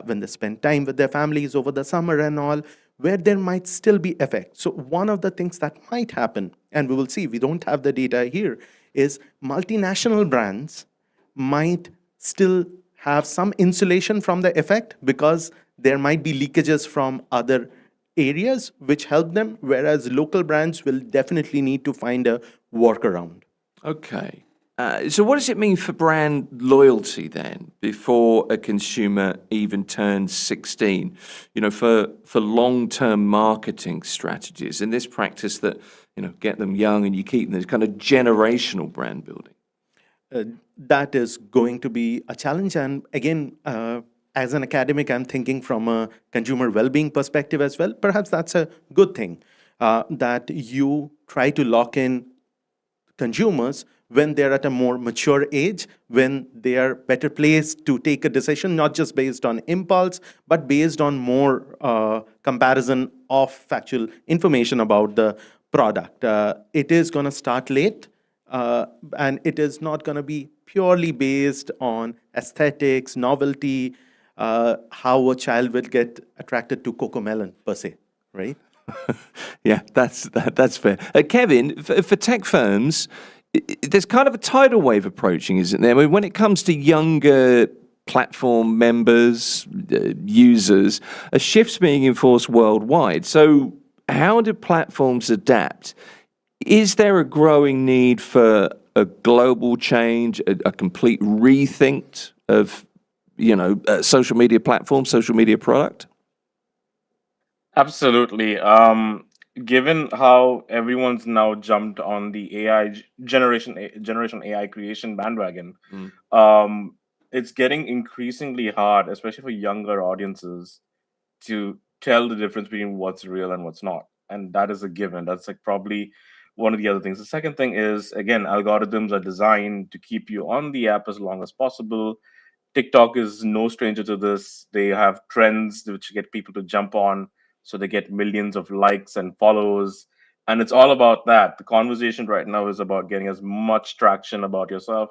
when they spend time with their families over the summer and all. where there might still be effect. So one of the things that might happen, and we will see, we don't have the data here, is multinational brands might still have some insulation from the effect because there might be leakages from other areas which help them, whereas local brands will definitely need to find a workaround. Okay. So what does it mean for brand loyalty then before a consumer even turns 16? For long-term marketing strategies and this practice that, get them young and you keep them, this kind of generational brand building. That is going to be a challenge. And again, as an academic, I'm thinking from a consumer well-being perspective as well. Perhaps that's a good thing, that you try to lock in consumers when they're at a more mature age, when they are better placed to take a decision, not just based on impulse, but based on more comparison of factual information about the product. It is going to start late, and it is not going to be purely based on aesthetics, novelty, how a child will get attracted to Cocomelon per se, right? Yeah, that's fair. Kevin, for tech firms, there's kind of a tidal wave approaching, isn't there? I mean, when it comes to younger platform members, users, a shift's being enforced worldwide. So how do platforms adapt? Is there a growing need for a global change, a complete rethink of, social media platform, social media product? Absolutely. Given how everyone's now jumped on the generation AI creation bandwagon, it's getting increasingly hard, especially for younger audiences, to tell the difference between what's real and what's not. And that is a given. That's like probably one of the other things. The second thing is, again, algorithms are designed to keep you on the app as long as possible. TikTok is no stranger to this. They have trends which get people to jump on, so they get millions of likes and follows. And it's all about that. The conversation right now is about getting as much traction about yourself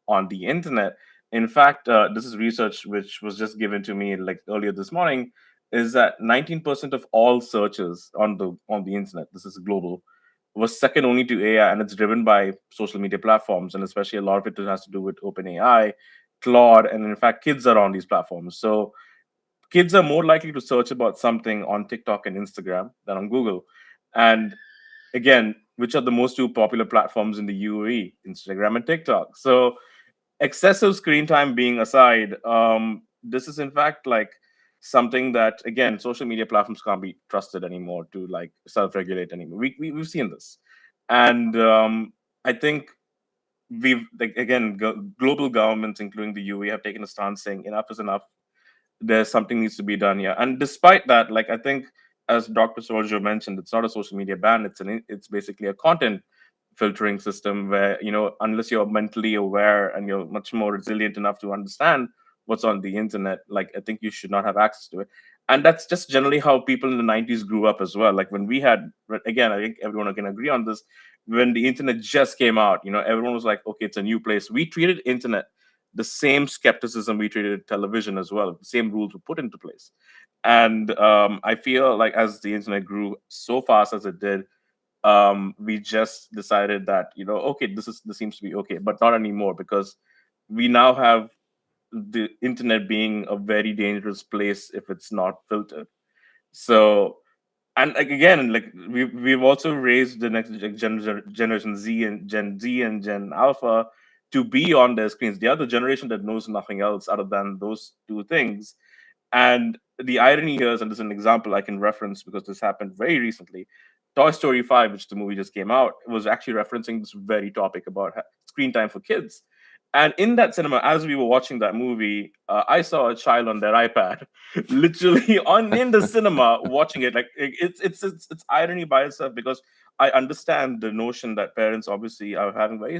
on the internet. In fact, this is research which was just given to me like earlier this morning, is that 19% of all searches on the internet, this is global, was second only to AI, and it's driven by social media platforms, and especially a lot of it has to do with OpenAI, Claude, and in fact, kids are on these platforms. So kids are more likely to search about something on TikTok and Instagram than on Google. And again, which are the most two popular platforms in the UAE? Instagram and TikTok. So excessive screen time being aside, this is in fact like something that, again, social media platforms can't be trusted anymore to like self-regulate anymore. We've seen this. And I think we've, like, again, global governments, including the UAE, have taken a stance saying enough is enough. There's something needs to be done here. And despite that, like, I think, as Dr. Sorjo mentioned, it's not a social media ban. It's basically a content filtering system where, unless you're mentally aware and you're much more resilient enough to understand what's on the internet, like, I think you should not have access to it. And that's just generally how people in the 90s grew up as well. Like when we had, again, I think everyone can agree on this, when the internet just came out, everyone was like, okay, it's a new place. We treated internet the same skepticism we treated television as well. The same rules were put into place. And I feel like as the internet grew so fast as it did, we just decided that, okay, this seems to be okay, but not anymore, because we now have the internet being a very dangerous place if it's not filtered. So, and like, again, like we've also raised the next generation Z and Gen Alpha to be on their screens. They are the generation that knows nothing else other than those two things. And the irony here is, and this is an example I can reference because this happened very recently. Toy Story 5, which the movie just came out, was actually referencing this very topic about screen time for kids. And in that cinema, as we were watching that movie, I saw a child on their iPad, literally in the cinema watching it. Like it's irony by itself, because I understand the notion that parents obviously are having very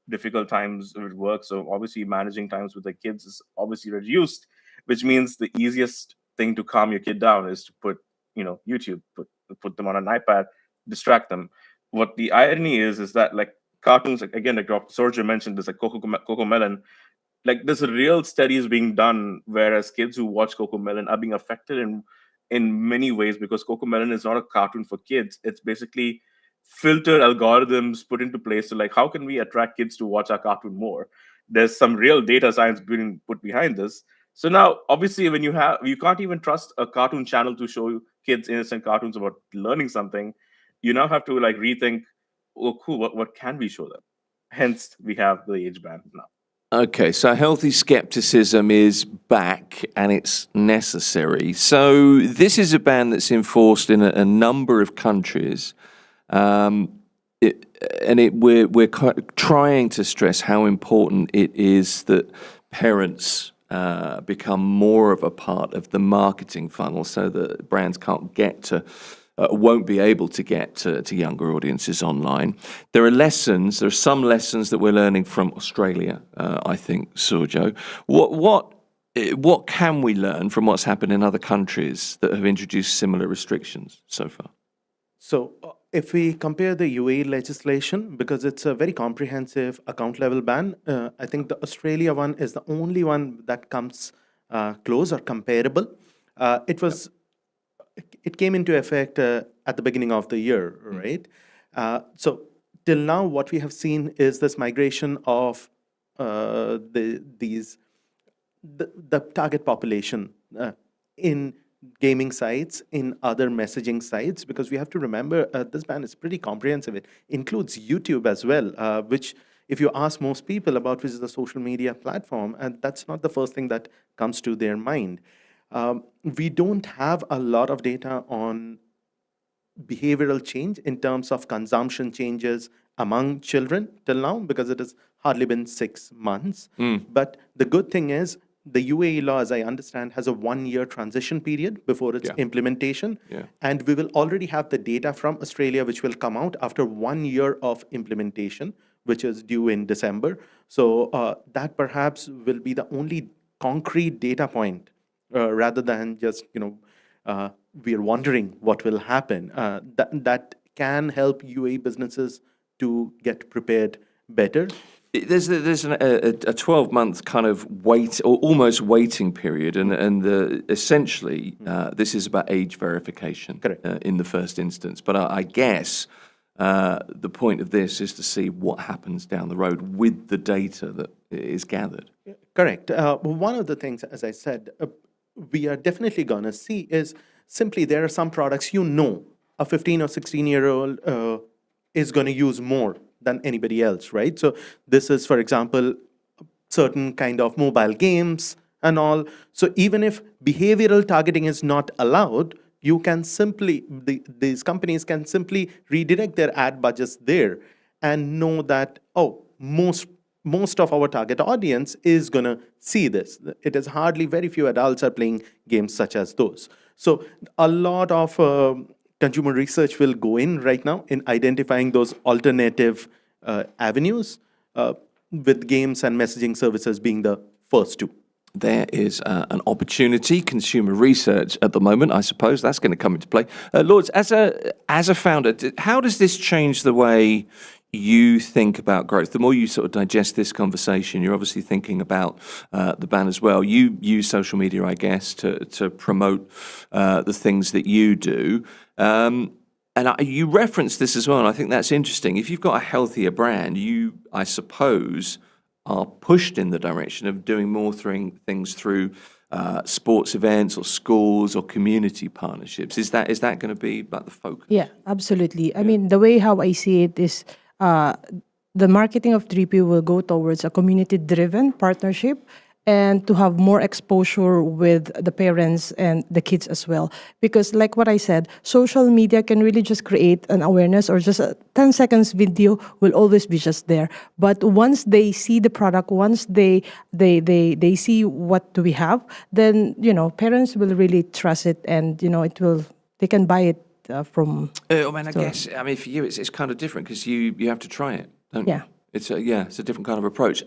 difficult times with work, so obviously managing times with their kids is obviously reduced, which means the easiest thing to calm your kid down is to put, YouTube, put them on an iPad, distract them. What the irony is that, like, cartoons, like, again, like Dr. Sorja mentioned this, like Cocomelon, like there's a real studies being done, whereas kids who watch Cocomelon are being affected in in many ways, because Cocomelon is not a cartoon for kids. It's basically filtered algorithms put into place. So, like, how can we attract kids to watch our cartoon more? There's some real data science being put behind this. So now, obviously, when you can't even trust a cartoon channel to show kids innocent cartoons about learning something, you now have to like rethink, oh, cool, what can we show them? Hence, we have the age band now. Okay, so healthy skepticism is back and it's necessary. So this is a ban that's enforced in a number of countries. We're trying to stress how important it is that parents become more of a part of the marketing funnel, so that brands won't be able to get to younger audiences online. There are some lessons that we're learning from Australia, I think, Surjo. What can we learn from what's happened in other countries that have introduced similar restrictions so far? So, if we compare the UAE legislation, because it's a very comprehensive account level ban, I think the Australia one is the only one that comes close or comparable. It came into effect at the beginning of the year, right? So, till now, what we have seen is this migration of the target population in gaming sites, in other messaging sites, because we have to remember this ban is pretty comprehensive. It includes YouTube as well, which, if you ask most people about which is the social media platform, and that's not the first thing that comes to their mind. We don't have a lot of data on behavioral change in terms of consumption changes among children till now, because it has hardly been 6 months. But the good thing is, the UAE law, as I understand, has a 1-year transition period before its implementation. And we will already have the data from Australia, which will come out after 1 year of implementation, which is due in December. So that perhaps will be the only concrete data point, rather than just, we are wondering what will happen. That can help UAE businesses to get prepared better. There's a 12-month kind of almost waiting period, and essentially this is about age verification. Correct. In the first instance. But I guess the point of this is to see what happens down the road with the data that is gathered. Correct. One of the things, as I said, we are definitely going to see is simply there are some products, a 15 or 16-year-old is going to use more than anybody else, right? So this is, for example, certain kind of mobile games and all. So even if behavioral targeting is not allowed, you can simply, these companies can simply redirect their ad budgets there and know that, most of our target audience is going to see this. It is hardly very few adults are playing games such as those. So a lot of consumer research will go in right now in identifying those alternative avenues, with games and messaging services being the first two. There is an opportunity, consumer research at the moment. I suppose that's going to come into play. Lourdes, as a founder, how does this change the way you think about growth? The more you sort of digest this conversation, you're obviously thinking about the ban as well. You use social media, I guess, to promote the things that you do. You referenced this as well, and I think that's interesting. If you've got a healthier brand, you, I suppose, are pushed in the direction of doing more things through sports events or schools or community partnerships. Is that going to be about the focus? Yeah, absolutely. I mean, the way how I see it is the marketing of 3P will go towards a community-driven partnership and to have more exposure with the parents and the kids as well. Because like what I said, social media can really just create an awareness, or just a 10 seconds video will always be just there. But once they see the product, once they see what do we have, then, parents will really trust it, and, they can buy it from... I guess, for you, it's kind of different because you have to try it, don't you? It's a different kind of approach.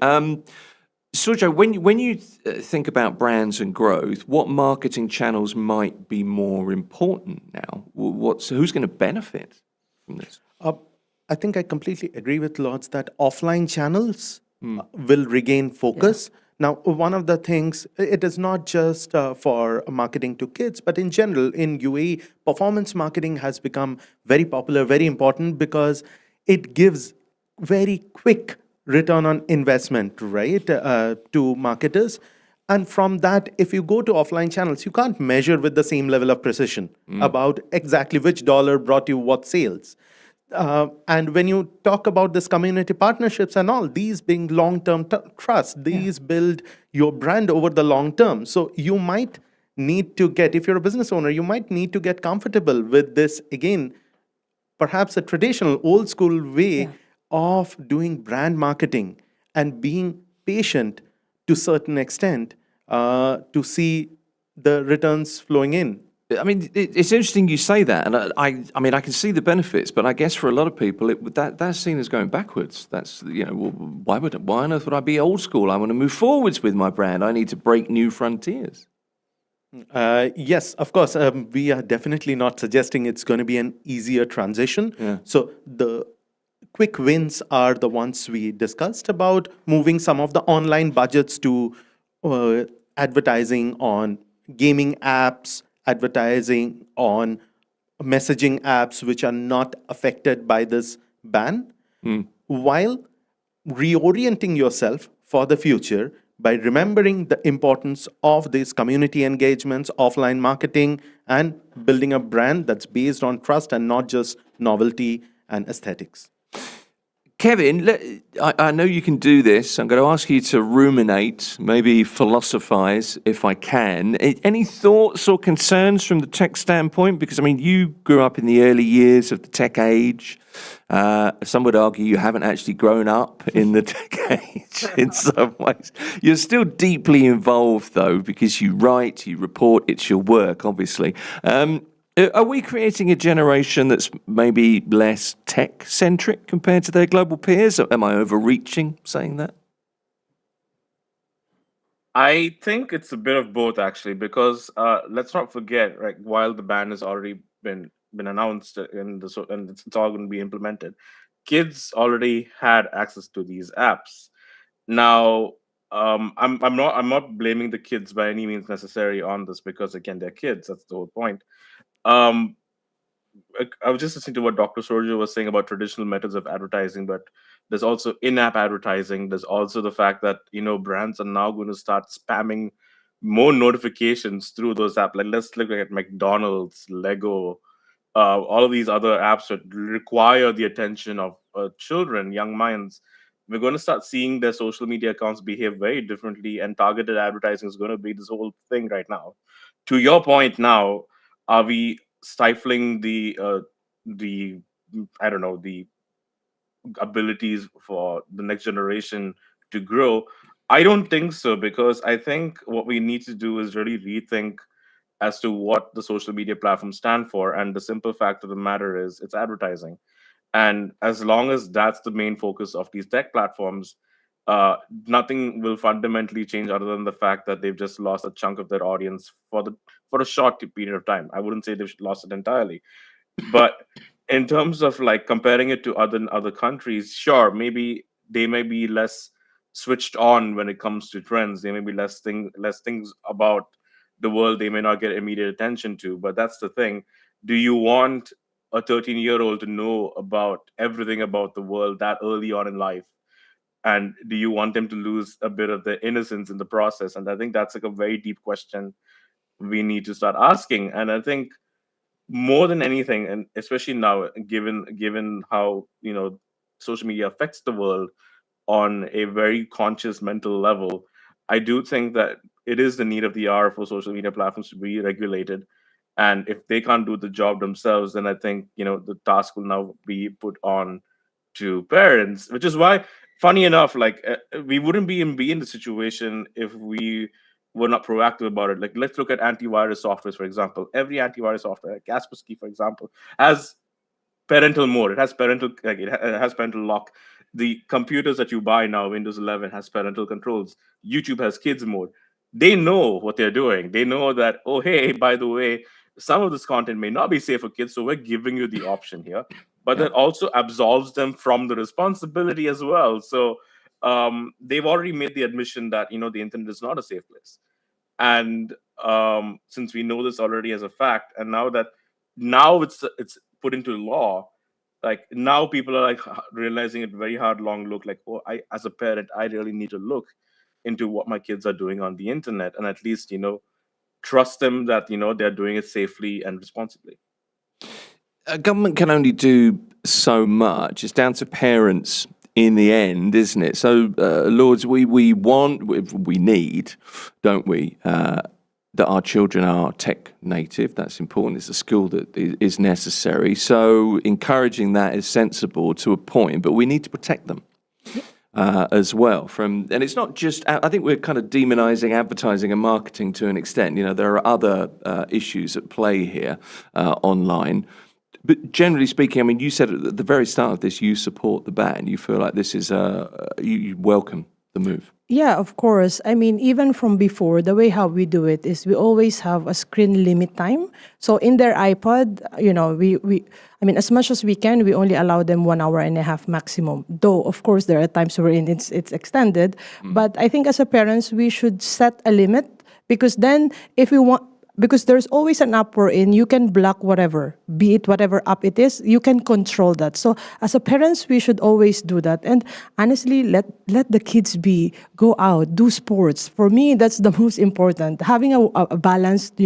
Surjo, when you think about brands and growth, what marketing channels might be more important now? Who's going to benefit from this? I think I completely agree with Lourdes that offline channels will regain focus, Now, one of the things, it is not just for marketing to kids, but in general, in UAE, performance marketing has become very popular, very important because it gives very quick return on investment, right, to marketers. And from that, if you go to offline channels, you can't measure with the same level of precision about exactly which dollar brought you what sales. And when you talk about this community partnerships and all, these being long-term trust, these build your brand over the long term. So you might need to get, if you're a business owner, you might need to get comfortable with this, again, perhaps a traditional old school way of doing brand marketing and being patient to certain extent to see the returns flowing in. I mean, it's interesting you say that, and I mean, I can see the benefits, but I guess for a lot of people, that's seen as going backwards. That's, well, why on earth would I be old school? I want to move forwards with my brand. I need to break new frontiers. Yes, of course. We are definitely not suggesting it's going to be an easier transition. Yeah. So the quick wins are the ones we discussed about moving some of the online budgets to advertising on gaming apps, advertising on messaging apps which are not affected by this ban, while reorienting yourself for the future by remembering the importance of these community engagements, offline marketing, and building a brand that's based on trust and not just novelty and aesthetics. Kevin, I know you can do this. I'm going to ask you to ruminate, maybe philosophize, if I can. Any thoughts or concerns from the tech standpoint? Because, I mean, you grew up in the early years of the tech age. Some would argue you haven't actually grown up in the tech age in some ways. You're still deeply involved, though, because you write, you report, it's your work, obviously. Are we creating a generation that's maybe less tech-centric compared to their global peers? Am I overreaching saying that? I think it's a bit of both, actually, because let's not forget, right? While the ban has already been announced and it's all going to be implemented, kids already had access to these apps. Now, I'm not blaming the kids by any means necessary on this, because again, they're kids. That's the whole point. Um, I was just listening to what Dr. Sorjo was saying about traditional methods of advertising, but there's also in-app advertising. There's also the fact that brands are now going to start spamming more notifications through those apps. Like, let's look at McDonald's, Lego, all of these other apps that require the attention of children, young minds. We're going to start seeing their social media accounts behave very differently, and targeted advertising is going to be this whole thing right now. To your point, now, are we stifling the I don't know, the abilities for the next generation to grow? I don't think so, because I think what we need to do is really rethink as to what the social media platforms stand for. And the simple fact of the matter is, it's advertising. And as long as that's the main focus of these tech platforms, nothing will fundamentally change, other than the fact that they've just lost a chunk of their audience for a short period of time. I wouldn't say they've lost it entirely, but in terms of like comparing it to other countries, sure, maybe they may be less switched on when it comes to trends. They may be less things about the world they may not get immediate attention to. But that's the thing. Do you want a 13-year-old to know about everything about the world that early on in life? And do you want them to lose a bit of their innocence in the process? And I think that's like a very deep question we need to start asking. And I think more than anything, and especially now, given how social media affects the world on a very conscious mental level, I do think that it is the need of the hour for social media platforms to be regulated. And if they can't do the job themselves, then I think the task will now be put on to parents. Which is why, funny enough, like we wouldn't be in the situation if we were not proactive about it. Like, let's look at antivirus software, for example. Every antivirus software, like Kaspersky, for example, has parental mode. It has it has parental lock. The computers that you buy now, Windows 11, has parental controls. YouTube has kids mode. They know what they're doing. They know that, oh, hey, by the way, some of this content may not be safe for kids, so we're giving you the option here. But that also absolves them from the responsibility as well. So they've already made the admission that the internet is not a safe place. And since we know this already as a fact, and now it's put into law, like now people are like realizing it very hard, long look, like, oh, I as a parent, I really need to look into what my kids are doing on the internet, and at least trust them that they're doing it safely and responsibly. A government can only do so much. It's down to parents in the end, isn't it? So, Lords, we need, don't we, that our children are tech native. That's important. It's a skill that is necessary. So, encouraging that is sensible to a point, but we need to protect them. As well, and it's not just. I think we're kind of demonizing advertising and marketing to an extent. There are other issues at play here online. But generally speaking, I mean, you said at the very start of this, you support the ban. You feel like this is you welcome the move. Yeah, of course. I mean, even from before, the way how we do it is we always have a screen limit time. So in their iPod, I mean, as much as we can, we only allow them 1 hour and a half maximum. Though, of course, there are times wherein it's extended. But I think as a parents, we should set a limit, because then if we want, because there's always an app wherein you can block whatever, be it whatever app it is, you can control that. So as a parents, we should always do that. And honestly, let the kids go out, do sports. For me, that's the most important. Having a balanced,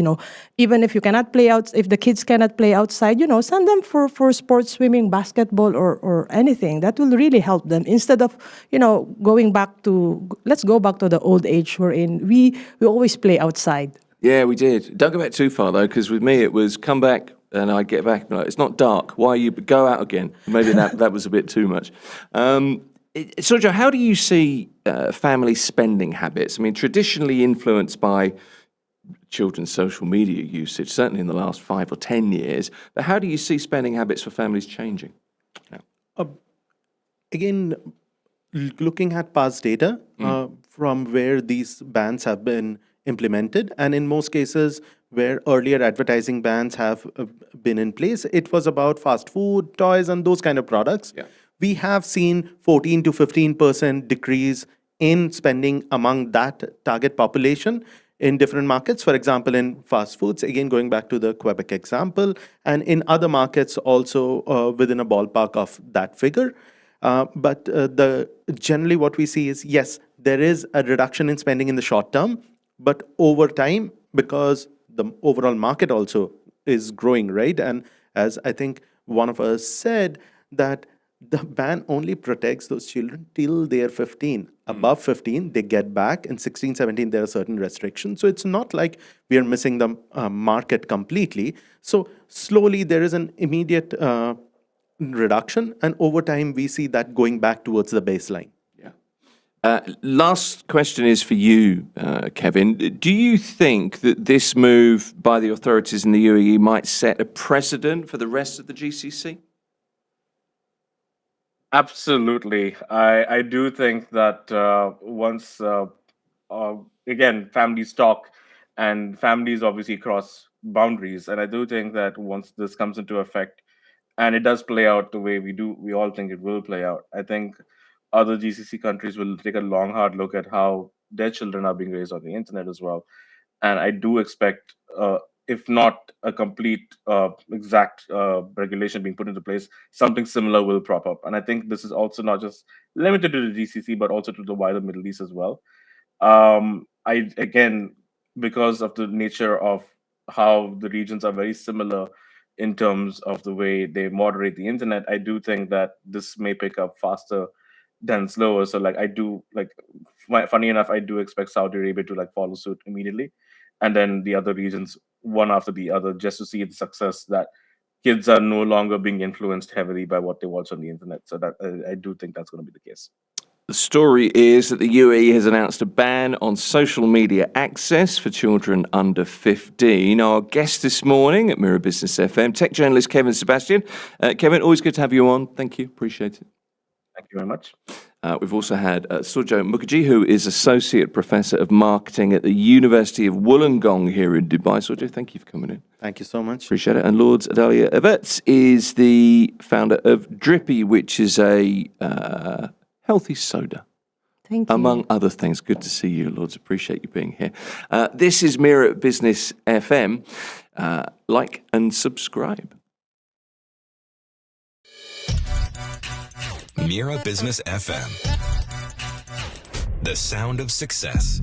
even if you cannot play out, if the kids cannot play outside, send them for sports, swimming, basketball, or anything. That will really help them, instead of, let's go back to the old age wherein we always play outside. Yeah, we did. Don't go back too far, though, because with me it was come back and I get back and like, it's not dark. Why are you go out again? Maybe that was a bit too much. Surjo, how do you see family spending habits? I mean, traditionally influenced by children's social media usage, certainly in the last 5 or 10 years. But how do you see spending habits for families changing? Again, looking at past data from where these bans have been implemented, and in most cases where earlier advertising bans have been in place, it was about fast food, toys, and those kind of products. Yeah. We have seen 14 to 15% decrease in spending among that target population in different markets. For example, in fast foods, again, going back to the Quebec example, and in other markets also within a ballpark of that figure. But generally what we see is, yes, there is a reduction in spending in the short term, but over time, because the overall market also is growing, right? And as I think one of us said, that the ban only protects those children till they're 15. Above 15, they get back. In 16, 17, there are certain restrictions. So it's not like we are missing the market completely. So slowly, there is an immediate reduction. And over time, we see that going back towards the baseline. Last question is for you, Kevin. Do you think that this move by the authorities in the UAE might set a precedent for the rest of the GCC? Absolutely. I do think that once, again, families talk, and families obviously cross boundaries. And I do think that once this comes into effect, and it does play out the way we all think it will play out, I think other GCC countries will take a long, hard look at how their children are being raised on the internet as well. And I do expect, if not a complete, exact regulation being put into place, something similar will prop up. And I think this is also not just limited to the GCC, but also to the wider Middle East as well. Again, because of the nature of how the regions are very similar in terms of the way they moderate the internet, I do think that this may pick up faster than slower. So funny enough, I do expect Saudi Arabia to follow suit immediately, and then the other regions one after the other, just to see the success that kids are no longer being influenced heavily by what they watch on the internet. So that I do think that's going to be the case. The story is that the UAE has announced a ban on social media access for children under 15. Our guest this morning at Mira Business FM, tech journalist Kevin Sebastian. Kevin, always good to have you on. Thank you. Appreciate it. Thank you very much. We've also had Surjo Mukherjee, who is Associate Professor of Marketing at the University of Wollongong here in Dubai. Surjo, thank you for coming in. Thank you so much. Appreciate it. And Lords, Adalia Everts is the founder of Drippy, which is a healthy soda. Thank you. Among other things. Good to see you, Lords. Appreciate you being here. This is Mira Business FM. Like and subscribe. Mira Business FM. The sound of success.